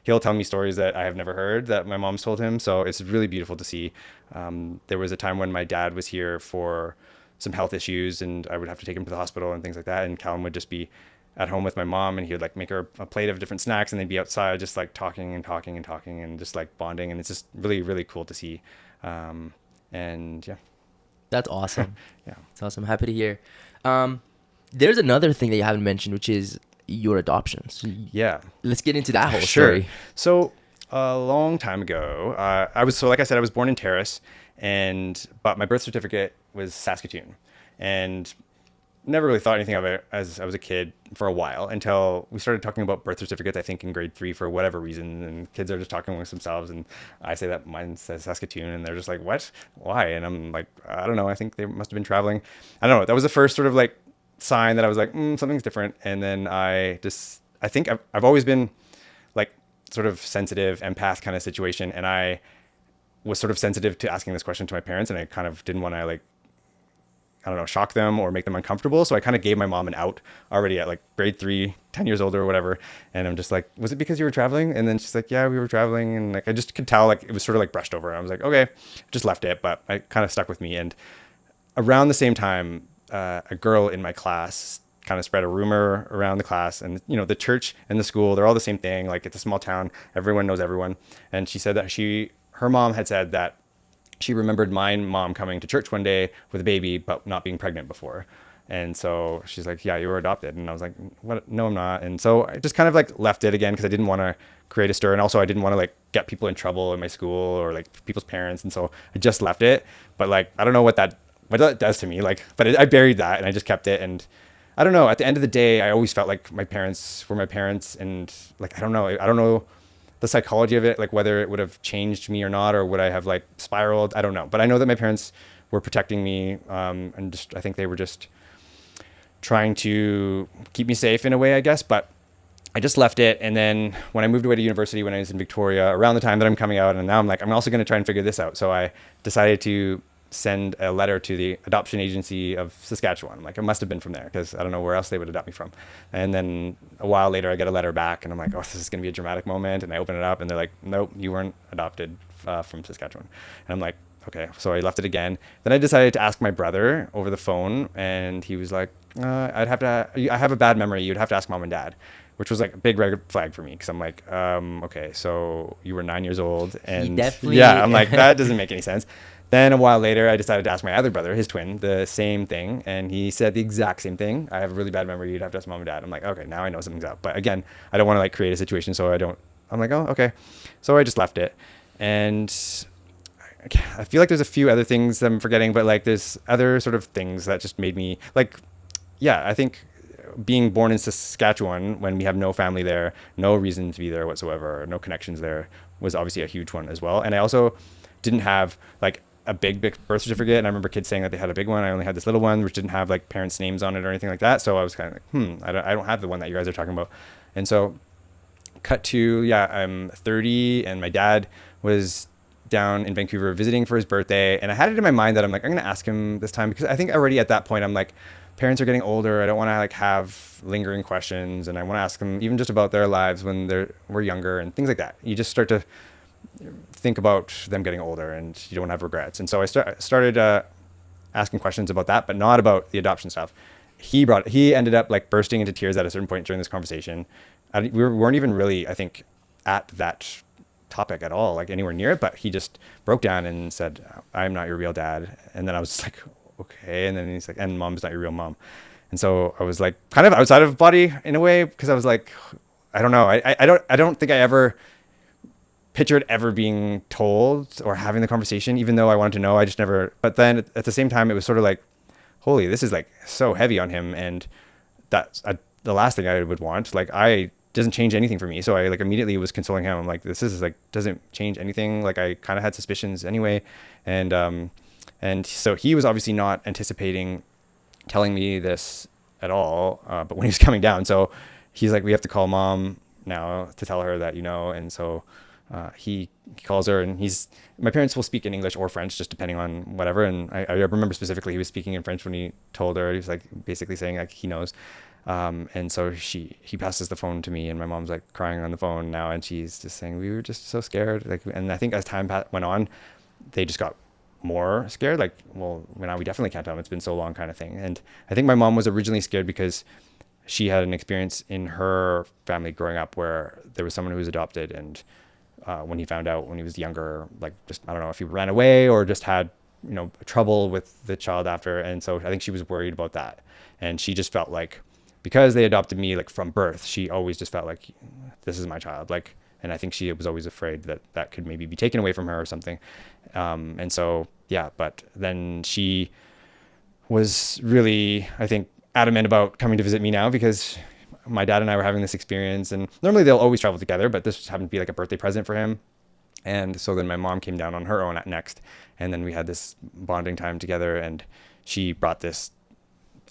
he'll tell me stories that I have never heard that my mom's told him. So it's really beautiful to see. There was a time when my dad was here for some health issues, and I would have to take him to the hospital and things like that. And Callum would just be at home with my mom, and he would like make her a plate of different snacks, and they'd be outside just like talking and just like bonding. And it's just really, really cool to see. And yeah, That's awesome. yeah, It's awesome. Happy to hear. There's another thing that you haven't mentioned, which is your adoption. So yeah. let's get into that whole Sure. story. So a long time ago, like I said, I was born in Terrace, but my birth certificate was Saskatoon, and never really thought anything of it as I was a kid for a while, until we started talking about birth certificates, I think in grade 3 for whatever reason. And kids are just talking amongst themselves, and I say that mine says Saskatoon, and they're just like, what? Why? And I'm like, I don't know. I think they must have been traveling. I don't know. That was the first sort of like sign that I was like, something's different. And then I think I've always been like sort of sensitive, empath kind of situation. And I was sort of sensitive to asking this question to my parents, and I kind of didn't want to like, I don't know, shock them or make them uncomfortable. So I kind of gave my mom an out already at like grade 3, 10 years old or whatever. And I'm just like, was it because you were traveling? And then she's like, yeah, we were traveling. And like, I just could tell like it was sort of like brushed over. And I was like, okay, just left it, but it kind of stuck with me. And around the same time, a girl in my class kind of spread a rumor around the class, and the church and the school, they're all the same thing. Like, it's a small town. Everyone knows everyone. And she said that her mom had said that she remembered my mom coming to church one day with a baby, but not being pregnant before. And so she's like, yeah, you were adopted. And I was like, what? No, I'm not. And so I just kind of like left it again because I didn't want to create a stir. And also I didn't want to like get people in trouble in my school or like people's parents. And so I just left it. But like, I don't know what that does to me. Like, but I buried that and I just kept it. And I don't know, at the end of the day, I always felt like my parents were my parents. And like, I don't know the psychology of it, like whether it would have changed me or not, or would I have like spiraled? I don't know. But I know that my parents were protecting me. And just, I think they were just trying to keep me safe in a way, I guess. But I just left it. And then when I moved away to university, when I was in Victoria, around the time that I'm coming out, and now I'm like, I'm also going to try and figure this out. So I decided to send a letter to the adoption agency of Saskatchewan. I'm like, it must have been from there because I don't know where else they would adopt me from. And then a while later, I get a letter back and I'm like, oh, this is going to be a dramatic moment. And I open it up and they're like, nope, you weren't adopted from Saskatchewan. And I'm like, okay. So I left it again. Then I decided to ask my brother over the phone and he was like, I have a bad memory. You'd have to ask mom and dad, which was like a big red flag for me. Cause I'm like, okay, so you were 9 years old and yeah, I'm like, that doesn't make any sense. Then a while later, I decided to ask my other brother, his twin, the same thing. And he said the exact same thing. I have a really bad memory. You'd have to ask mom and dad. I'm like, okay, now I know something's up. But again, I don't want to like create a situation. So I'm like, oh, okay. So I just left it. And I feel like there's a few other things that I'm forgetting, but like there's other sort of things that just made me like, yeah, I think being born in Saskatchewan when we have no family there, no reason to be there whatsoever, no connections there was obviously a huge one as well. And I also didn't have like a big birth certificate. And I remember kids saying that they had a big one. I only had this little one, which didn't have like parents' names on it or anything like that. So I was kind of like, I don't have the one that you guys are talking about. And so cut to, yeah, I'm 30 and my dad was down in Vancouver visiting for his birthday. And I had it in my mind that I'm like, I'm going to ask him this time because I think already at that point, I'm like, parents are getting older. I don't want to like have lingering questions. And I want to ask them even just about their lives when we're younger and things like that. You just start to think about them getting older and you don't have regrets. And so I started asking questions about that, but not about the adoption stuff. He ended up like bursting into tears at a certain point during this conversation. We weren't even really, I think, at that topic at all, like anywhere near it, but he just broke down and said, I'm not your real dad. And then I was like, okay. And then he's like, and mom's not your real mom. And so I was like kind of outside of body in a way, because I was like, I don't know. I don't think I ever pictured ever being told or having the conversation, even though I wanted to know. I just never, but then at the same time, it was sort of like, holy, this is like so heavy on him. And that's the last thing I would want. Like, doesn't change anything for me. So I like immediately was consoling him. I'm like, this is like, doesn't change anything. Like I kind of had suspicions anyway. And so he was obviously not anticipating telling me this at all. But when he was coming down, so he's like, we have to call mom now to tell her that, and so he calls her, and my parents will speak in English or French, just depending on whatever. And I remember specifically he was speaking in French when he told her. He was like basically saying like he knows. And so he passes the phone to me, and my mom's like crying on the phone now, and she's just saying, we were just so scared. Like, and I think as time went on, they just got more scared. Like, well, now we definitely can't tell him, it's been so long, kind of thing. And I think my mom was originally scared because she had an experience in her family growing up where there was someone who was adopted, and when he found out when he was younger, like just, I don't know if he ran away or just had, trouble with the child after. And so I think she was worried about that. And she just felt like, because they adopted me like from birth, she always just felt like this is my child. Like, and I think she was always afraid that could maybe be taken away from her or something. And so, yeah, but then she was really, I think, adamant about coming to visit me now because my dad and I were having this experience, and normally they'll always travel together, but this just happened to be like a birthday present for him. And so then my mom came down on her own at next. And then we had this bonding time together, and she brought this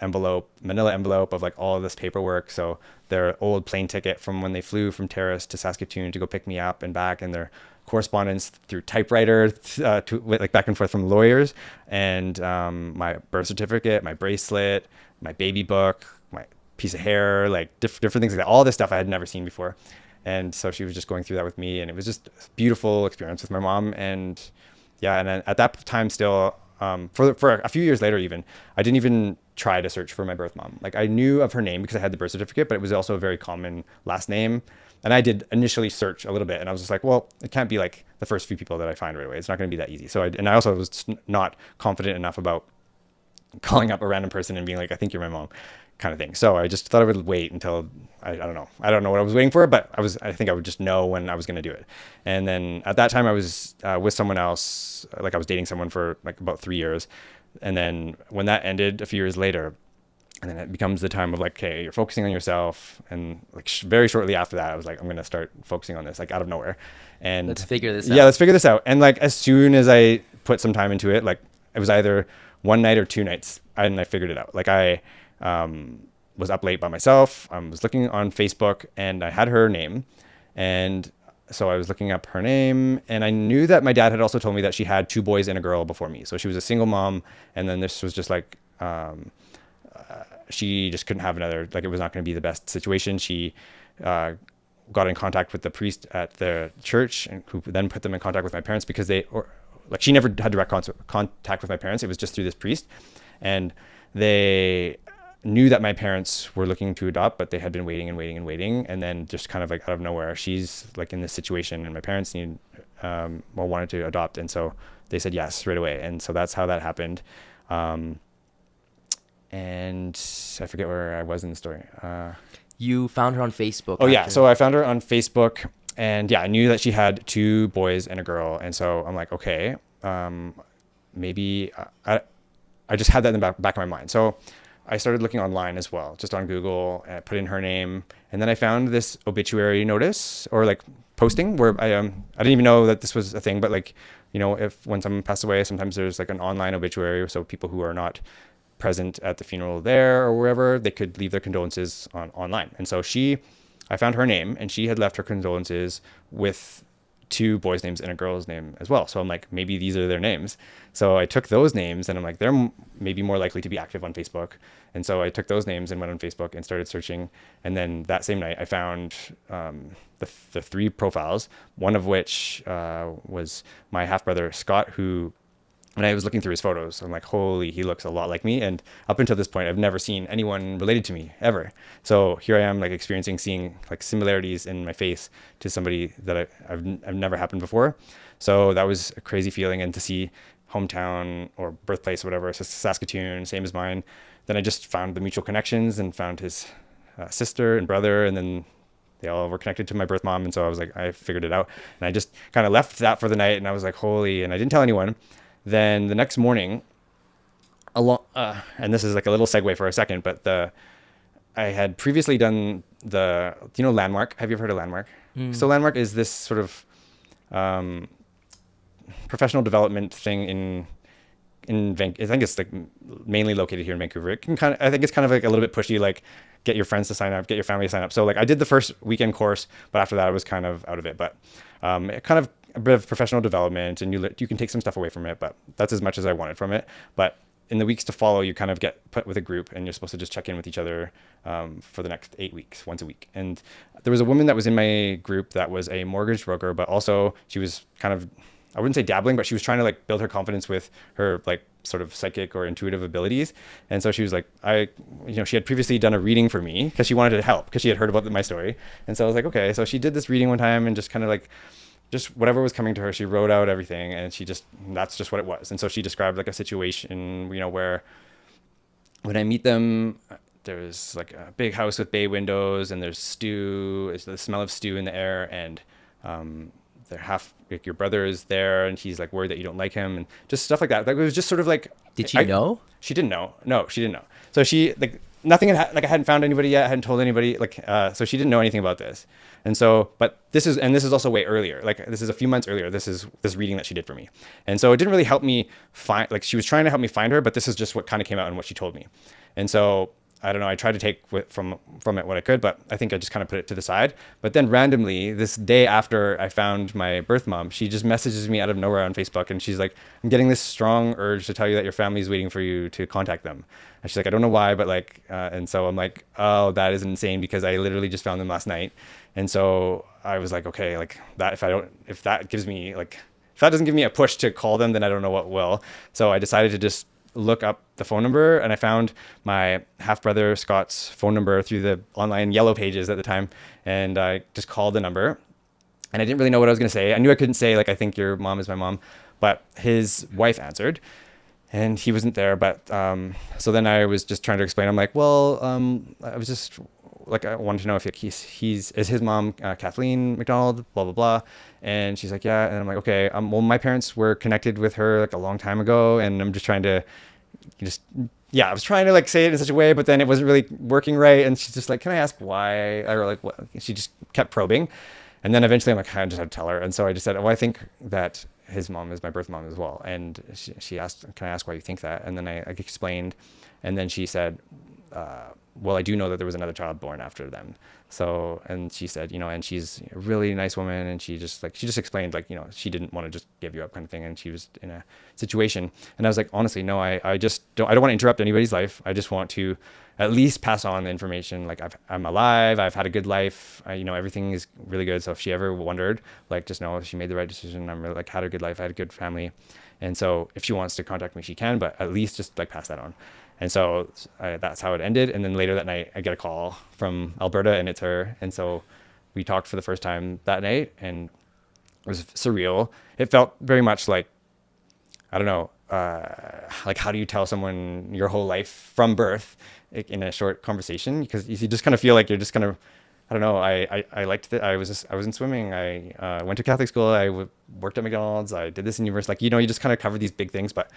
manila envelope of like all of this paperwork. So their old plane ticket from when they flew from Terrace to Saskatoon to go pick me up and back, and their correspondence through typewriter, like back and forth from lawyers, and my birth certificate, my bracelet, my baby book, my piece of hair, like different things like that. All this stuff I had never seen before. And so she was just going through that with me, and it was just a beautiful experience with my mom. And yeah, and then at that time still, for a few years later even, I didn't even try to search for my birth mom. Like I knew of her name because I had the birth certificate, but it was also a very common last name. And I did initially search a little bit, and I was just like, well, it can't be like the first few people that I find right away. It's not going to be that easy. So I also was not confident enough about calling up a random person and being like, I think you're my mom, kind of thing. So I just thought I would wait until I don't know. I don't know what I was waiting for, but I think I would just know when I was going to do it. And then at that time I was with someone else, like I was dating someone for like about 3 years. And then when that ended a few years later, and then it becomes the time of like, okay, you're focusing on yourself. And like very shortly after that, I was like, I'm going to start focusing on this, like out of nowhere. And Let's figure this out. Yeah, let's figure this out. And like, as soon as I put some time into it, like it was either one night or 2 nights, and I figured it out. Like I was up late by myself. I was looking on Facebook and I had her name. And so I was looking up her name, and I knew that my dad had also told me that she had 2 boys and a girl before me. So she was a single mom. And then this was just like, she just couldn't have another, like it was not going to be the best situation. She got in contact with the priest at the church, and who then put them in contact with my parents, because she never had direct contact with my parents. It was just through this priest. And they knew that my parents were looking to adopt, but they had been waiting and waiting and waiting. And then just kind of like out of nowhere, she's like in this situation, and my parents wanted to adopt. And so they said yes right away. And so that's how that happened. And I forget where I was in the story. You found her on Facebook. Oh yeah. So I found her on Facebook, and yeah, I knew that she had 2 boys and a girl. And so I'm like, okay, maybe I just had that in the back of my mind. So I started looking online as well, just on Google, and I put in her name. And then I found this obituary notice, or like posting, where I didn't even know that this was a thing, but like, you know, if when someone passed away, sometimes there's like an online obituary. So people who are not present at the funeral there or wherever, they could leave their condolences online. And so I found her name, and she had left her condolences with 2 boys' names and a girl's name as well. So I'm like, maybe these are their names. So I took those names, and I'm like, they're maybe more likely to be active on Facebook. And so I took those names and went on Facebook and started searching. And then that same night I found the 3 profiles, one of which was my half brother Scott, who, when I was looking through his photos, I'm like, holy, he looks a lot like me. And up until this point, I've never seen anyone related to me ever. So here I am, like seeing like similarities in my face to somebody that I've never happened before. So that was a crazy feeling. And to see hometown or birthplace or whatever, Saskatoon, same as mine. Then I just found the mutual connections and found his sister and brother, and then they all were connected to my birth mom. And so I was like, I figured it out. And I just kind of left that for the night, and I was like, holy, and I didn't tell anyone. Then the next morning, and this is like a little segue for a second, but I had previously done Landmark. Have you ever heard of Landmark? So Landmark is this sort of professional development thing in Vancouver. I think it's like mainly located here in Vancouver. I think it's kind of like a little bit pushy, like get your friends to sign up, get your family to sign up. So like I did the first weekend course, but after that I was kind of out of it. But it kind of a bit of professional development, and you can take some stuff away from it, but that's as much as I wanted from it. But in the weeks to follow, you kind of get put with a group, and you're supposed to just check in with each other for the next 8 weeks, once a week. And there was a woman that was in my group that was a mortgage broker, but also she was kind of, I wouldn't say dabbling, but she was trying to like build her confidence with her like sort of psychic or intuitive abilities. And so she was like, she had previously done a reading for me because she wanted to help, because she had heard about my story. And so I was like, okay. So she did this reading one time, and just kind of like, just whatever was coming to her, she wrote out everything, and that's just what it was. And so she described like a situation, where when I meet them, there's like a big house with bay windows, and there's stew, it's the smell of stew in the air, and your brother is there, and he's like worried that you don't like him, and just stuff like that. Like, it was just sort of like, did she know? She didn't know. No, she didn't know. So she like nothing had, like I hadn't found anybody yet. I hadn't told anybody, so she didn't know anything about this. And so, but this is also way earlier. Like this is a few months earlier. This is this reading that she did for me. And so it didn't really help me find, like she was trying to help me find her, but this is just what kind of came out in what she told me. And so I don't know, I tried to take from it what I could, but I think I just kind of put it to the side. But then randomly, this day after I found my birth mom, she just messages me out of nowhere on Facebook, and she's like, I'm getting this strong urge to tell you that your family is waiting for you to contact them. And she's like, I don't know why, but like, and so I'm like, oh, that is insane, because I literally just found them last night. And so I was like, okay, like that, if that doesn't give me a push to call them, then I don't know what will. So I decided to just look up the phone number, and I found my half brother Scott's phone number through the online yellow pages at the time. And I just called the number, and I didn't really know what I was going to say. I knew I couldn't say like, I think your mom is my mom, but his wife answered, and he wasn't there. But so then I was just trying to explain. I'm like, well, I was just like, I wanted to know if he's is his mom Kathleen McDonald, blah blah blah. And she's like, yeah. And I'm like, okay, well, my parents were connected with her like a long time ago, and I'm just trying to just yeah, I was trying to like say it in such a way, but then it wasn't really working right. And she's just like, can I ask why? Or like, what? She just kept probing. And then eventually I'm like, I just had to tell her. And so I just said, oh, I think that his mom is my birth mom as well. And she asked, can I ask why you think that? And then I explained. And then she said, well, I do know that there was another child born after them. So, and she said, and she's a really nice woman. And she just explained like, she didn't want to just give you up kind of thing. And she was in a situation. And I was like, honestly, no, I don't want to interrupt anybody's life. I just want to at least pass on the information. Like I'm alive. I've had a good life. Everything is really good. So if she ever wondered, like, just know she made the right decision. I'm really like had a good life. I had a good family. And so if she wants to contact me, she can, but at least just like pass that on. And so that's how it ended. And then later that night, I get a call from Alberta, and it's her. And so we talked for the first time that night, and it was surreal. It felt very much like, I don't know, like how do you tell someone your whole life from birth in a short conversation? Because you just kind of feel like you're just kind of, I don't know. I liked it. I was in swimming. I went to Catholic school. I worked at McDonald's. I did this in university. Like, you just kind of cover these big things, but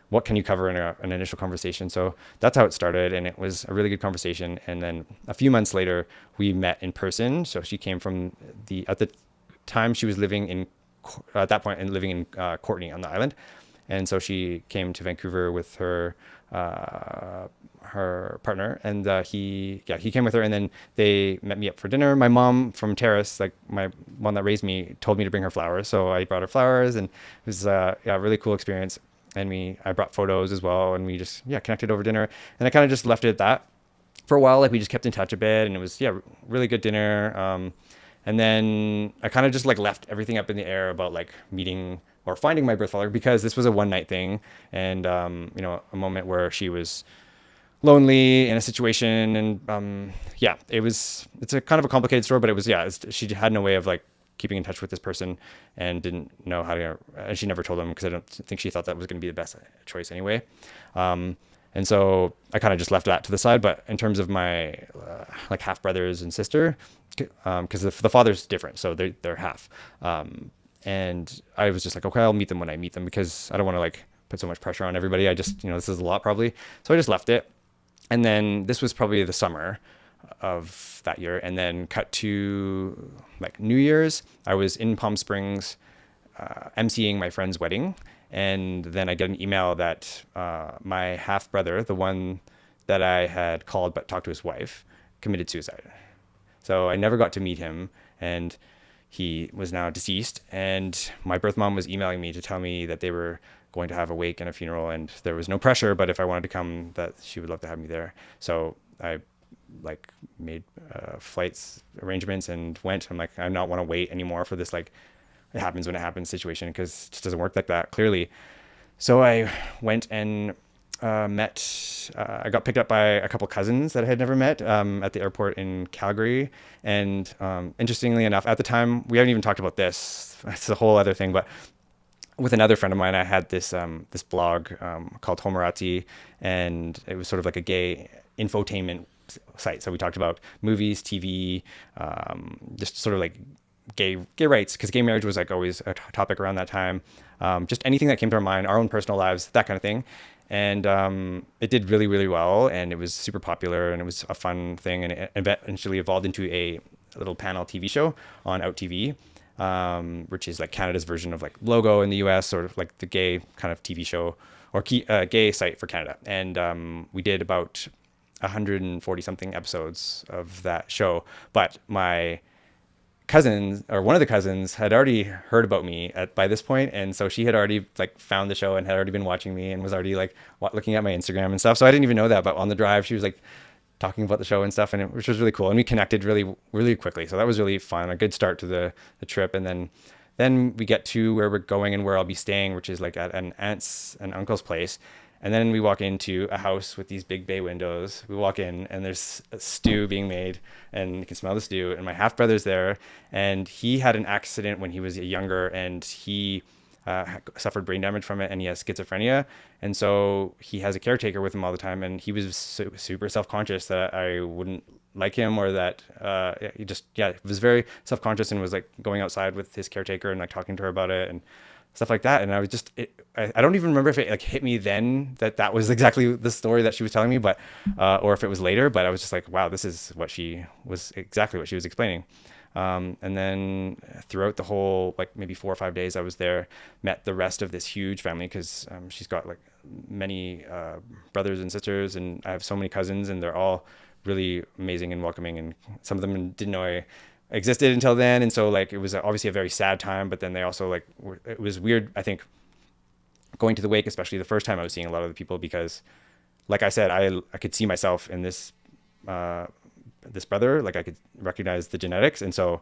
what can you cover in an initial conversation? So that's how it started. And it was a really good conversation. And then a few months later, we met in person. So she came from at the time she was living in, at that point, and living in Courtenay on the island. And so she came to Vancouver with her partner, and he came with her, and then they met me up for dinner. My mom from Terrace, like my one that raised me, told me to bring her flowers. So I brought her flowers, and it was a really cool experience. And I brought photos as well, and we just connected over dinner. And I kind of just left it at that for a while. Like, we just kept in touch a bit, and it was really good dinner. And then I kind of just like left everything up in the air about like meeting or finding my birth father, because this was a one night thing, and a moment where she was lonely in a situation, and it's a kind of a complicated story, but it was she had no way of like keeping in touch with this person, and didn't know how to, and she never told him, because I don't think she thought that was going to be the best choice anyway. And so I kind of just left that to the side. But in terms of my like half brothers and sister, because the father's different, so they're half, and I was just like, okay, I'll meet them when I meet them, because I don't want to like put so much pressure on everybody. I just, this is a lot probably. So I just left it. And then this was probably the summer of that year. And then cut to like New Year's, I was in Palm Springs emceeing my friend's wedding. And then I get an email that my half brother, the one that I had called but talked to his wife, committed suicide. So I never got to meet him, and he was now deceased. And my birth mom was emailing me to tell me that they were going to have a wake and a funeral, and there was no pressure, but if I wanted to come, that she would love to have me there. So I like made flights arrangements and went. I'm like, I don't want to wait anymore for this like it happens when it happens situation, because it just doesn't work like that, clearly. So I went and I got picked up by a couple cousins that I had never met at the airport in Calgary. And interestingly enough, at the time, we haven't even talked about this. It's a whole other thing, but with another friend of mine, I had this this blog called Homerati, and it was sort of like a gay infotainment site. So we talked about movies, TV, just sort of like gay rights, because gay marriage was like always a topic around that time. Just anything that came to our mind, our own personal lives, that kind of thing. And it did really, really well, and it was super popular, and it was a fun thing, and it eventually evolved into a little panel TV show on Out TV, which is like Canada's version of like Logo in the US, sort of like the gay kind of TV show or gay site for Canada. And we did about 140 something episodes of that show. But my cousins, or one of the cousins, had already heard about me by this point, and so she had already like found the show and had already been watching me, and was already like looking at my Instagram and stuff. So I didn't even know that, but on the drive she was like talking about the show and stuff, and which was really cool, and we connected really, really quickly. So that was really fun, a good start to the trip. And then we get to where we're going and where I'll be staying, which is like at an aunt's and uncle's place. And then we walk into a house with these big bay windows. We walk in, and there's a stew being made, and you can smell the stew. And my half brother's there, and he had an accident when he was younger, and he suffered brain damage from it, and he has schizophrenia. And so he has a caretaker with him all the time. And he was super self-conscious that I wouldn't like him, or that he just, yeah, was very self-conscious and was like going outside with his caretaker and like talking to her about it and stuff like that. And I was just, I don't even remember if it like hit me then that that was exactly the story that she was telling me, but, or if it was later, but I was just like, wow, this is exactly what she was explaining. And then throughout the whole, like maybe 4 or 5 days I was there, met the rest of this huge family, because she's got like many brothers and sisters, and I have so many cousins, and they're all really amazing and welcoming. And some of them didn't know I existed until then. And so like, it was obviously a very sad time, but then they also like, it was weird, I think, going to the wake, especially the first time I was seeing a lot of the people, because like I said, I could see myself in this, this brother, like I could recognize the genetics. And so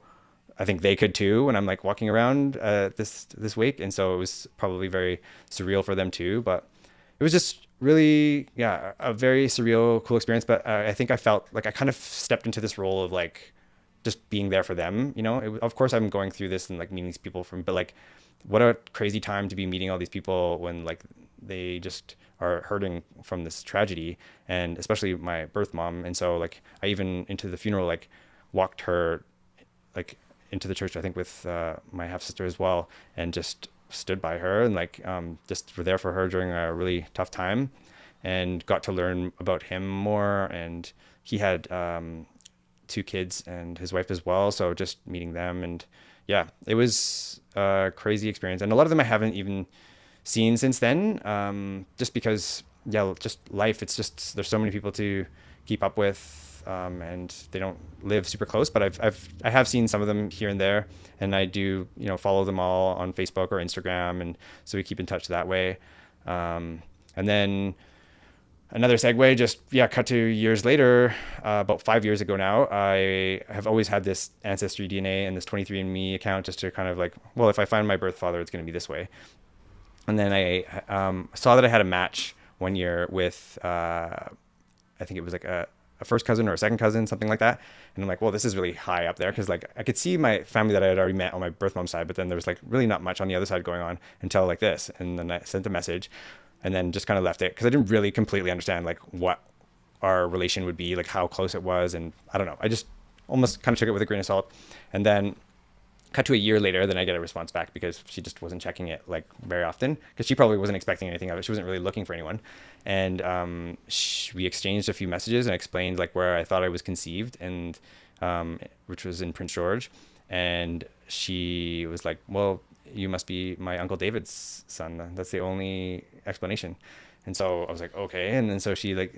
I think they could too, when I'm like walking around this wake. And so it was probably very surreal for them too, but it was just really, yeah, a very surreal, cool experience. But I think I felt like I kind of stepped into this role of like just being there for them, you know. Of course I'm going through this and like meeting these people but like, what a crazy time to be meeting all these people when like they just are hurting from this tragedy, and especially my birth mom. And so like, I even into the funeral, like walked her like into the church, I think with my half sister as well, and just stood by her and like just were there for her during a really tough time, and got to learn about him more. And he had 2 kids and his wife as well, so just meeting them, and yeah, it was a crazy experience. And a lot of them I haven't even seen since then, just because, yeah, just life. It's just, there's so many people to keep up with, and they don't live super close, but I have seen some of them here and there, and I do, you know, follow them all on Facebook or Instagram, and so we keep in touch that way. And then another segue, just, yeah, cut to years later, about 5 years ago now, I have always had this Ancestry DNA and this 23andMe account, just to kind of like, well, if I find my birth father, it's going to be this way. And then I saw that I had a match one year with, I think it was like a first cousin or a second cousin, something like that. And I'm like, well, this is really high up there, because like I could see my family that I had already met on my birth mom's side, but then there was like really not much on the other side going on until like this. And then I sent a message, and then just kind of left it, because I didn't really completely understand like what our relation would be, like how close it was. And I don't know, I just almost kind of took it with a grain of salt. And then cut to a year later, then I get a response back, because she just wasn't checking it like very often, because she probably wasn't expecting anything of it. She wasn't really looking for anyone. And we exchanged a few messages and explained like where I thought I was conceived, and which was in Prince George. And she was like, well, you must be my Uncle David's son. That's the only explanation. And so I was like, okay. And then so she like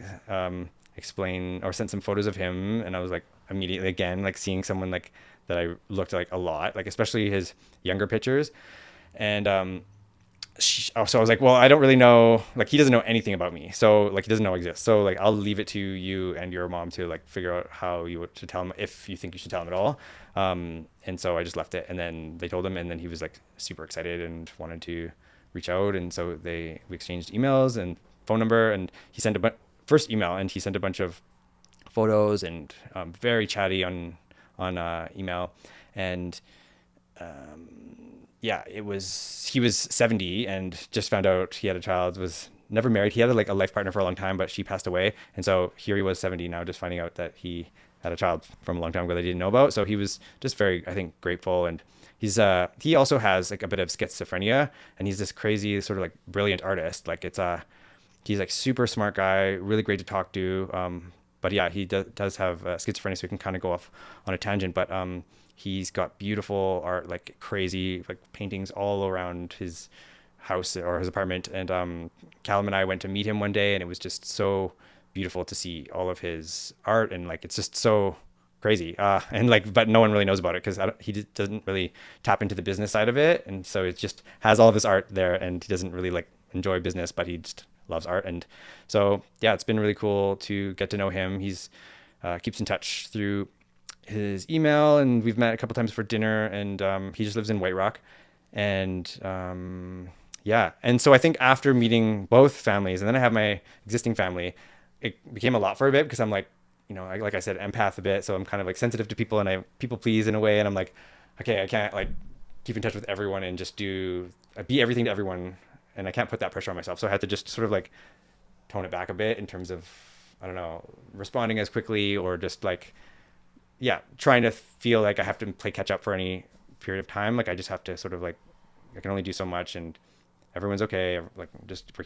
explained or sent some photos of him, and I was like, immediately again, like seeing someone like that I looked like a lot, like especially his younger pictures. And so I was like, well, I don't really know, like he doesn't know anything about me, so like he doesn't know I exist, so like I'll leave it to you and your mom to like figure out how you should tell him, if you think you should tell him at all. And so I just left it, and then they told him, and then he was like super excited and wanted to reach out. And so we exchanged emails and phone number, and he sent first email, and he sent a bunch of photos, and very chatty on email. And yeah, he was 70 and just found out he had a child, was never married. He had like a life partner for a long time, but she passed away. And so here he was 70 now, just finding out that he had a child from a long time ago that he didn't know about. So he was just very, I think, grateful. And he also has like a bit of schizophrenia, and he's this crazy sort of like brilliant artist. Like he's like super smart guy, really great to talk to. But yeah, he does have schizophrenia, so we can kind of go off on a tangent. But he's got beautiful art, like crazy, like paintings all around his house or his apartment. And Callum and I went to meet him one day, and it was just so beautiful to see all of his art. And like, it's just so crazy. And like, but no one really knows about it, because he doesn't really tap into the business side of it. And so it just has all of his art there, and he doesn't really like enjoy business, but he just loves art. And so yeah, it's been really cool to get to know him. He's keeps in touch through his email, and we've met a couple times for dinner. And he just lives in White Rock. And yeah, and so I think after meeting both families, and then I have my existing family, it became a lot for a bit, because I'm like, you know, like I said, empath a bit, so I'm kind of like sensitive to people, and I people please in a way. And I'm like, okay, I can't like keep in touch with everyone and just be everything to everyone. And I can't put that pressure on myself. So I had to just sort of like tone it back a bit in terms of, I don't know, responding as quickly or just like, yeah, trying to feel like I have to play catch up for any period of time. Like I just have to sort of like, I can only do so much and everyone's okay. Like just we're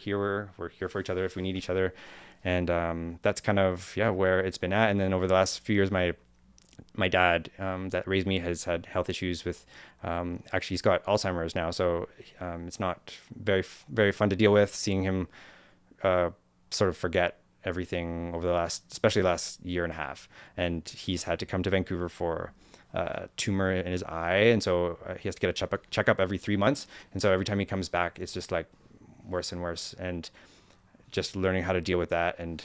here for each other if we need each other. And that's kind of, yeah, where it's been at. And then over the last few years, my dad that raised me has had health issues with, actually he's got Alzheimer's now. So it's not very fun to deal with, seeing him sort of forget everything over the especially last year and a half. And he's had to come to Vancouver for tumor in his eye. And so he has to get a checkup every 3 months. And so every time he comes back, it's just like worse and worse. And just learning how to deal with that. And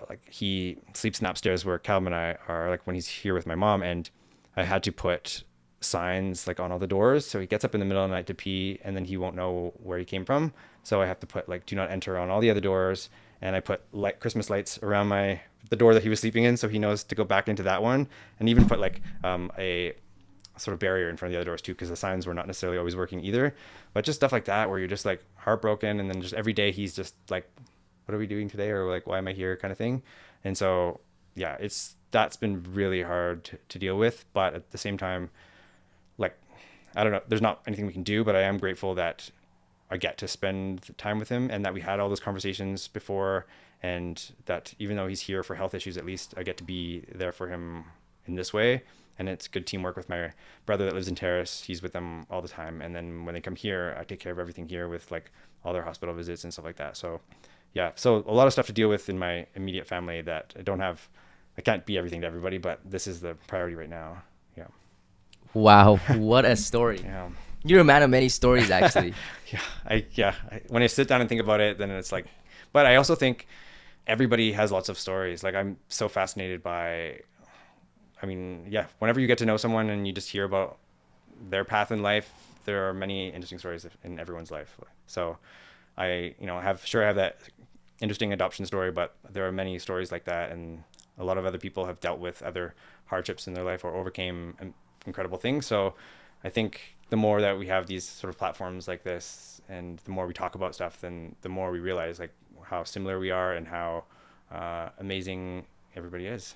like he sleeps in upstairs where Calvin and I are, like when he's here with my mom, and I had to put signs like on all the doors. So he gets up in the middle of the night to pee and then he won't know where he came from. So I have to put like do not enter on all the other doors. And I put Christmas lights around the door that he was sleeping in, so he knows to go back into that one. And even put like a sort of barrier in front of the other doors too, because the signs were not necessarily always working either. But just stuff like that where you're just like heartbroken, and then just every day he's just like, what are we doing today? Or like, why am I here, kind of thing. And so yeah, that's been really hard to deal with. But at the same time, like, I don't know, there's not anything we can do, but I am grateful that I get to spend time with him and that we had all those conversations before, and that even though he's here for health issues, at least I get to be there for him in this way. And it's good teamwork with my brother that lives in Terrace. He's with them all the time. And then when they come here, I take care of everything here with like all their hospital visits and stuff like that. So yeah, so a lot of stuff to deal with in my immediate family that I can't be everything to everybody, but this is the priority right now. Yeah. Wow, what a story. Yeah. You're a man of many stories, actually. When I sit down and think about it, then it's like, but I also think everybody has lots of stories. Like I'm so fascinated by, I mean, yeah, whenever you get to know someone and you just hear about their path in life, there are many interesting stories in everyone's life. So I have that interesting adoption story, but there are many stories like that. And a lot of other people have dealt with other hardships in their life or overcame incredible things. So I think the more that we have these sort of platforms like this, and the more we talk about stuff, then the more we realize like how similar we are and how amazing everybody is.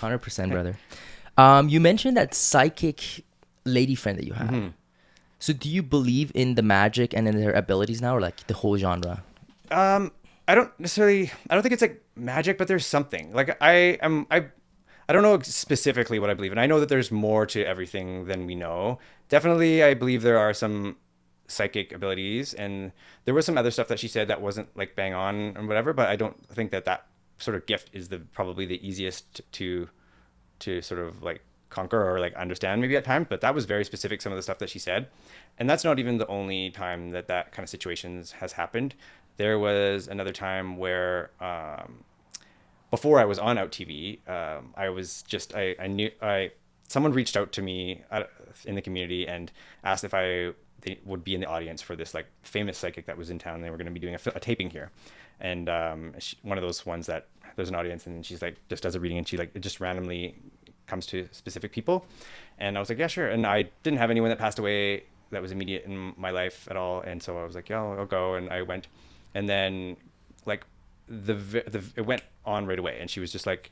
100%, brother. You mentioned that psychic lady friend that you have. Mm-hmm. So do you believe in the magic and in their abilities now, or like the whole genre? I don't think it's like magic, but there's something. Like I don't know specifically what I believe in. I know that there's more to everything than we know. Definitely, I believe there are some psychic abilities, and there was some other stuff that she said that wasn't like bang on and whatever, but I don't think that sort of gift is probably the easiest to sort of like conquer or like understand maybe at times. But that was very specific, some of the stuff that she said. And that's not even the only time that kind of situations has happened. There was another time where before I was on Out TV, I was just, I knew, someone reached out to me in the community and asked if they would be in the audience for this like famous psychic that was in town. They were going to be doing a taping here. And one of those ones that there's an audience and she's like, just does a reading, and she like, it just randomly comes to specific people. And I was like, yeah, sure. And I didn't have anyone that passed away that was immediate in my life at all. And so I was like, yeah, I'll go. And I went. And then like it went on right away. And she was just like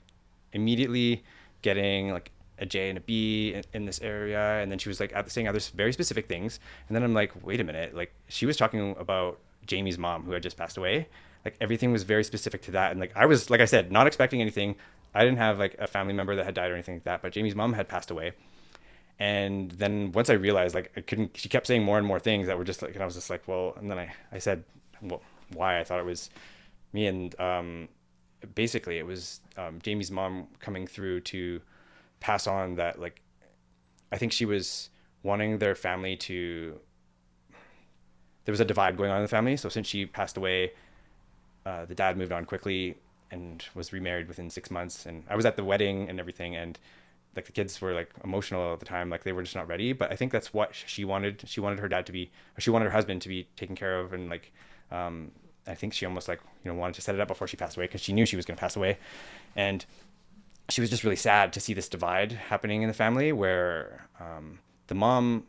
immediately getting like a J and a B in this area. And then she was like saying other very specific things. And then I'm like, wait a minute. Like she was talking about Jamie's mom who had just passed away. Like everything was very specific to that. And like, I was, like I said, not expecting anything. I didn't have like a family member that had died or anything like that, but Jamie's mom had passed away. And then once I realized like she kept saying more and more things that were just like, and I was just like, well, and then I said, well, why I thought it was me. And basically it was Jamie's mom coming through to pass on that, like, I think she was wanting their family there was a divide going on in the family. So since she passed away, the dad moved on quickly and was remarried within 6 months. And I was at the wedding and everything. And like the kids were like emotional at the time, like they were just not ready. But I think that's what she wanted. She wanted her dad to be, or she wanted her husband to be taken care of. And like, I think she almost like, wanted to set it up before she passed away because she knew she was going to pass away. And she was just really sad to see this divide happening in the family where the mom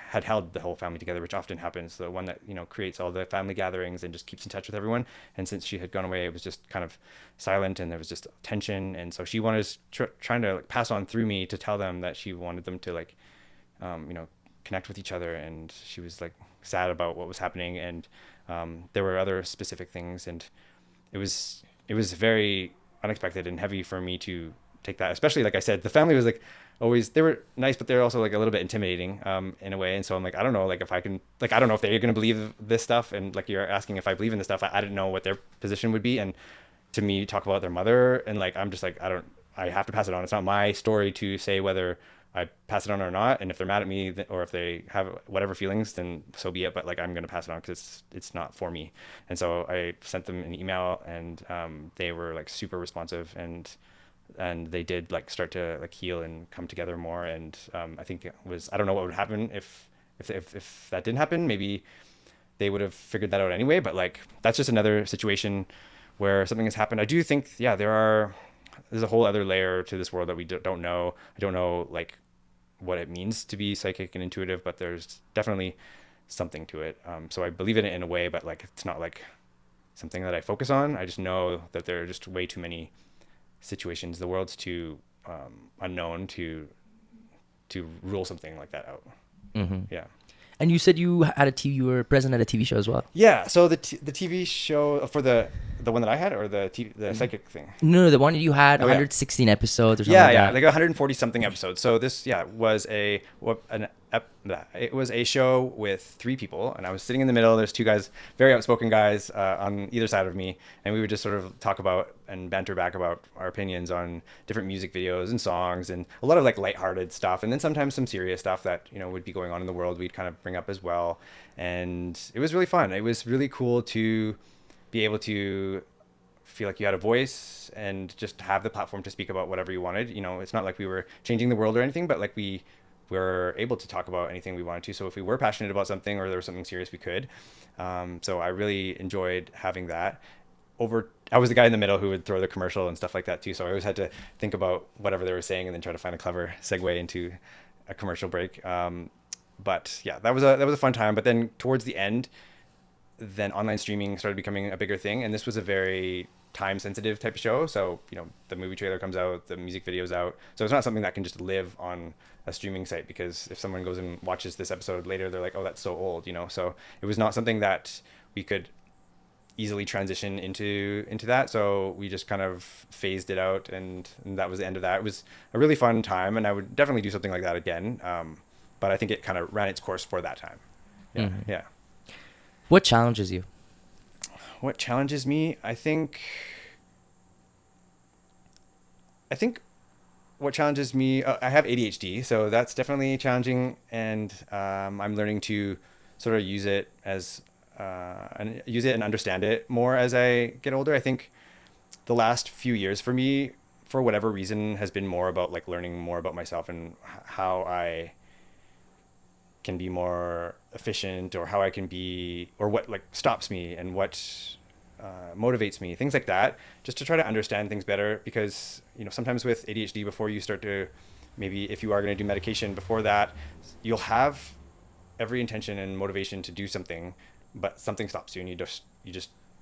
had held the whole family together, which often happens, the one that, you know, creates all the family gatherings and just keeps in touch with everyone. And since she had gone away, it was just kind of silent, and there was just tension. And so she wanted trying to like pass on through me to tell them that she wanted them to like, you know, connect with each other. And she was like sad about what was happening. And there were other specific things, and it was very unexpected and heavy for me to take that, especially, like I said, the family was like always, they were nice, but they're also like a little bit intimidating in a way. And so I'm like, I don't know, like if I can, like, I don't know if they're going to believe this stuff. And like, you're asking if I believe in this stuff, I didn't know what their position would be. And to me, talk about their mother, and like, I'm just like, I have to pass it on. It's not my story to say whether I pass it on or not. And if they're mad at me, or if they have whatever feelings, then so be it. But like, I'm going to pass it on because it's not for me. And so I sent them an email, and they were like super responsive, and they did like start to like heal and come together more. And I think it was, I don't know what would happen if that didn't happen. Maybe they would have figured that out anyway. But like, that's just another situation where something has happened. I do think, yeah, there's a whole other layer to this world that we don't know. I don't know like what it means to be psychic and intuitive, but there's definitely something to it. So I believe in it in a way, but like, it's not like something that I focus on. I just know that there are just way too many situations. The world's too unknown to rule something like that out. Mm-hmm. Yeah. And you said you were present at a TV show as well. Yeah. So the TV show for the one that I had, or the psychic thing? No, the one you had, 116 episodes or something like that. Like 140 something episodes. So this, was it was a show with 3 people, and I was sitting in the middle. There's 2 guys, very outspoken guys, on either side of me, and we would just sort of talk about and banter back about our opinions on different music videos and songs, and a lot of like lighthearted stuff, and then sometimes some serious stuff that, you know, would be going on in the world, we'd kind of bring up as well. And it was really fun. It was really cool to be able to feel like you had a voice and just have the platform to speak about whatever you wanted. You know, it's not like we were changing the world or anything, but like we were able to talk about anything we wanted to. So if we were passionate about something, or there was something serious, we could. So I really enjoyed having that. I was the guy in the middle who would throw the commercial and stuff like that too. So I always had to think about whatever they were saying and then try to find a clever segue into a commercial break. But yeah, that was a fun time. But then towards the end, then online streaming started becoming a bigger thing, and this was a very time sensitive type of show. So, you know, the movie trailer comes out, the music video's out, so it's not something that can just live on a streaming site, because if someone goes and watches this episode later, they're like, oh, that's so old, you know. So it was not something that we could easily transition into that, so we just kind of phased it out, and that was the end of that. It was a really fun time, and I would definitely do something like that again, but I think it kind of ran its course for that time. Yeah. What challenges you? What challenges me? I think what challenges me, I have ADHD, so that's definitely challenging, and I'm learning to sort of use it and understand it more as I get older. I think the last few years for me, for whatever reason, has been more about like learning more about myself and how I can be more efficient, or how I can be, or what like stops me and what motivates me, things like that, just to try to understand things better. Because, you know, sometimes with ADHD, before you start to, maybe if you are going to do medication, before that, you'll have every intention and motivation to do something, but something stops you, and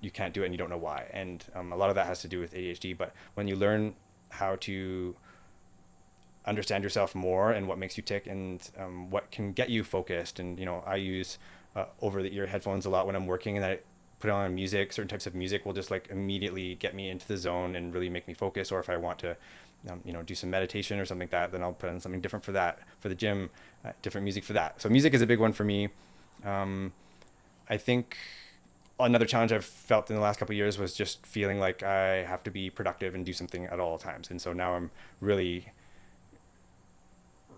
you can't do it, and you don't know why. And a lot of that has to do with ADHD. But when you learn how to understand yourself more and what makes you tick, and what can get you focused, and, you know, I use over the ear headphones a lot when I'm working, and I put on music. Certain types of music will just like immediately get me into the zone and really make me focus. Or if I want to you know, do some meditation or something like that, then I'll put on something different for that. For the gym, different music for that. So music is a big one for me. I think another challenge I've felt in the last couple of years was just feeling like I have to be productive and do something at all times. And so now I'm really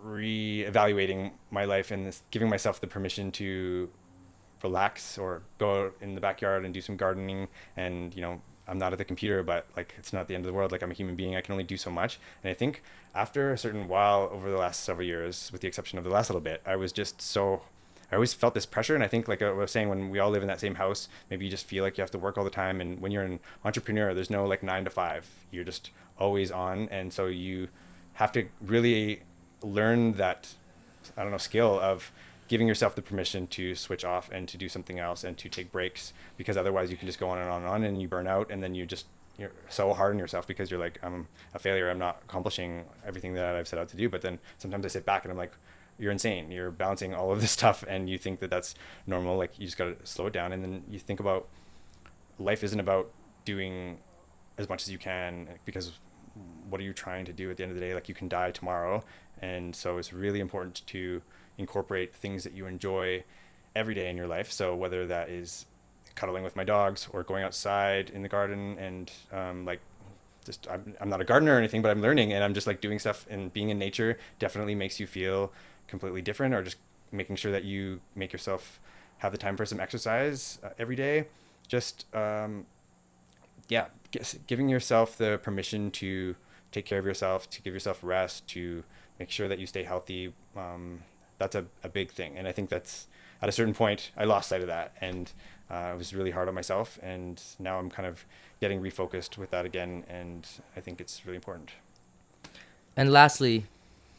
re-evaluating my life, and giving myself the permission to relax, or go out in the backyard and do some gardening. And, you know, I'm not at the computer, but like, it's not the end of the world. Like, I'm a human being. I can only do so much. And I think after a certain while, over the last several years, with the exception of the last little bit, I always felt this pressure. And I think, like I was saying, when we all live in that same house, maybe you just feel like you have to work all the time. And when you're an entrepreneur, there's no like 9 to 5, you're just always on. And so you have to really learn that, I don't know, skill of giving yourself the permission to switch off and to do something else and to take breaks, because otherwise you can just go on and on and on, and you burn out, and then you're so hard on yourself because you're like, I'm a failure, I'm not accomplishing everything that I've set out to do. But then sometimes I sit back and I'm like, you're insane, you're balancing all of this stuff and you think that that's normal. Like, you just got to slow it down. And then you think about, life isn't about doing as much as you can, because what are you trying to do at the end of the day? Like, you can die tomorrow. And so it's really important to incorporate things that you enjoy every day in your life. So whether that is cuddling with my dogs or going outside in the garden and like, just I'm not a gardener or anything, but I'm learning, and I'm just like doing stuff, and being in nature definitely makes you feel completely different. Or just making sure that you make yourself have the time for some exercise every day. Just giving yourself the permission to take care of yourself, to give yourself rest, to make sure that you stay healthy. That's a big thing. And I think that's, at a certain point, I lost sight of that, and I was really hard on myself. And now I'm kind of getting refocused with that again. And I think it's really important. And lastly,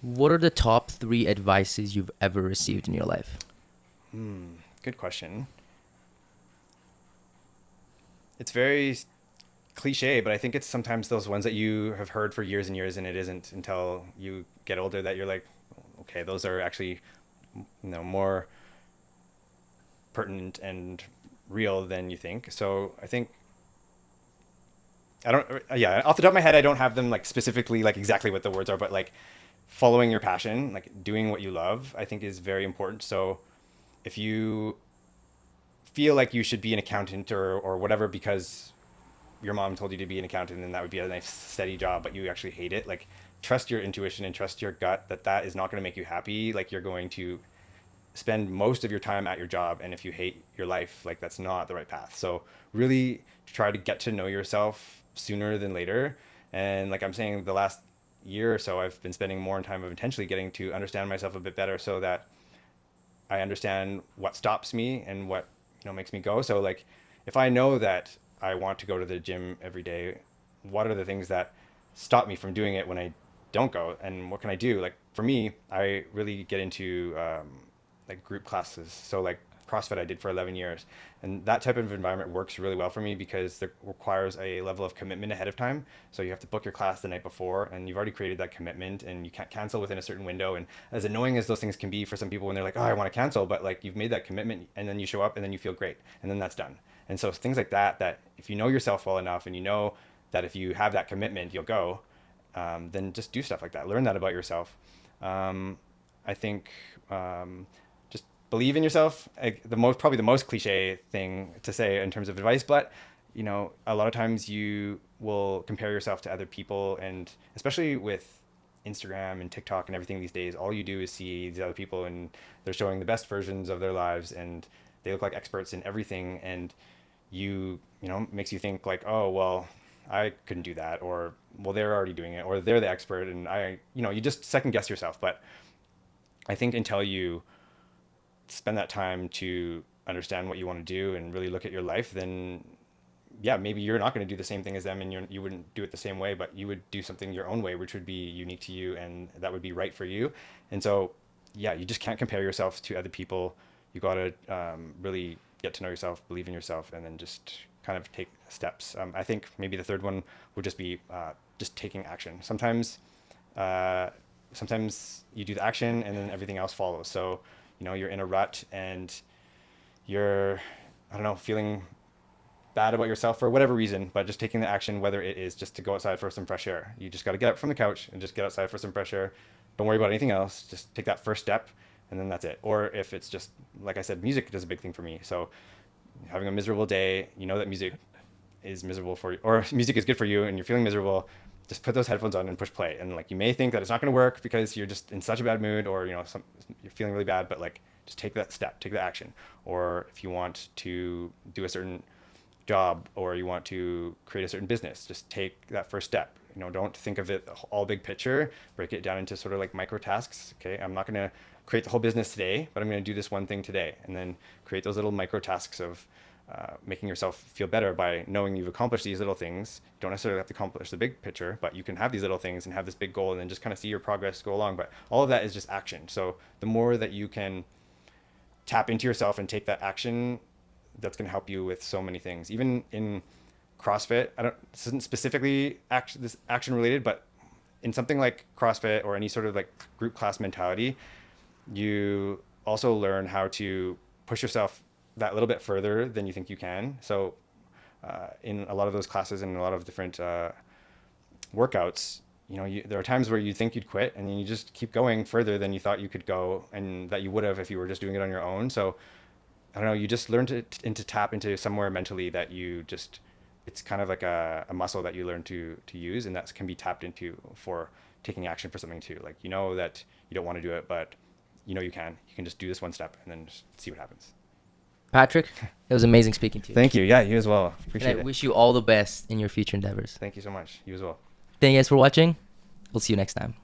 what are the top 3 advices you've ever received in your life? Good question. It's very cliche, but I think it's sometimes those ones that you have heard for years and years, and it isn't until you get older that you're like, okay, those are actually, more pertinent and real than you think. So I think, off the top of my head, I don't have them like specifically like exactly what the words are, but like, following your passion, like doing what you love, I think is very important. So if you feel like you should be an accountant or whatever because your mom told you to be an accountant and that would be a nice steady job, but you actually hate it, like, trust your intuition and trust your gut that is not going to make you happy. Like, you're going to spend most of your time at your job, and if you hate your life, like, that's not the right path. So really try to get to know yourself sooner than later. And like I'm saying, the last year or so, I've been spending more time of intentionally getting to understand myself a bit better, so that I understand what stops me and what makes me go. So like, if I know that I want to go to the gym every day, what are the things that stop me from doing it when I don't go, and what can I do? Like, for me, I really get into like group classes. So like CrossFit I did for 11 years, and that type of environment works really well for me because it requires a level of commitment ahead of time. So you have to book your class the night before, and you've already created that commitment, and you can't cancel within a certain window. And as annoying as those things can be for some people when they're like, oh, I want to cancel, but like, you've made that commitment, and then you show up, and then you feel great, and then that's done. And so things like that if you know yourself well enough, and you know that if you have that commitment, you'll go, then just do stuff like that. Learn that about yourself. I think just believe in yourself. Probably the most cliche thing to say in terms of advice, but a lot of times you will compare yourself to other people, and especially with Instagram and TikTok and everything these days, all you do is see these other people, and they're showing the best versions of their lives, and they look like experts in everything, and makes you think like, oh, well, I couldn't do that, or well, they're already doing it, or they're the expert, and you just second guess yourself. But I think until you spend that time to understand what you want to do and really look at your life, then maybe you're not going to do the same thing as them, and you wouldn't do it the same way, but you would do something your own way, which would be unique to you, and that would be right for you. And so, you just can't compare yourself to other people. You got to really get to know yourself, believe in yourself, and then just kind of take steps. I think maybe the third one would just be just taking action. Sometimes you do the action and then everything else follows. So, you're in a rut and you're, feeling bad about yourself for whatever reason, but just taking the action, whether it is just to go outside for some fresh air. You just got to get up from the couch and just get outside for some fresh air. Don't worry about anything else. Just take that first step, and then that's it. Or if it's just, like I said, music does a big thing for me. So having a miserable day, that music is miserable for you, or music is good for you, and you're feeling miserable, just put those headphones on and push play. And like, you may think that it's not going to work because you're just in such a bad mood, or you're feeling really bad, but like, just take that step, take the action. Or if you want to do a certain job, or you want to create a certain business, just take that first step. Don't think of it all big picture, break it down into sort of like micro tasks. Okay, I'm not going to create the whole business today, but I'm going to do this one thing today, and then create those little micro tasks of making yourself feel better by knowing you've accomplished these little things. You don't necessarily have to accomplish the big picture, but you can have these little things and have this big goal, and then just kind of see your progress go along. But all of that is just action. So the more that you can tap into yourself and take that action, that's going to help you with so many things. Even in CrossFit, this isn't specifically action related, but in something like CrossFit or any sort of like group class mentality, you also learn how to push yourself that little bit further than you think you can. So in a lot of those classes and a lot of different workouts, there are times where you think you'd quit, and then you just keep going further than you thought you could go, and that you would have if you were just doing it on your own. So I don't know, you just learn to tap into somewhere mentally that it's kind of like a muscle that you learn to use, and that can be tapped into for taking action for something too. Like, that you don't want to do it, but you can just do this one step and then just see what happens. Patrick, it was amazing speaking to you. Thank you. Yeah, you as well. Appreciate it. I wish you all the best in your future endeavors. Thank you so much. You as well. Thank you guys for watching. We'll see you next time.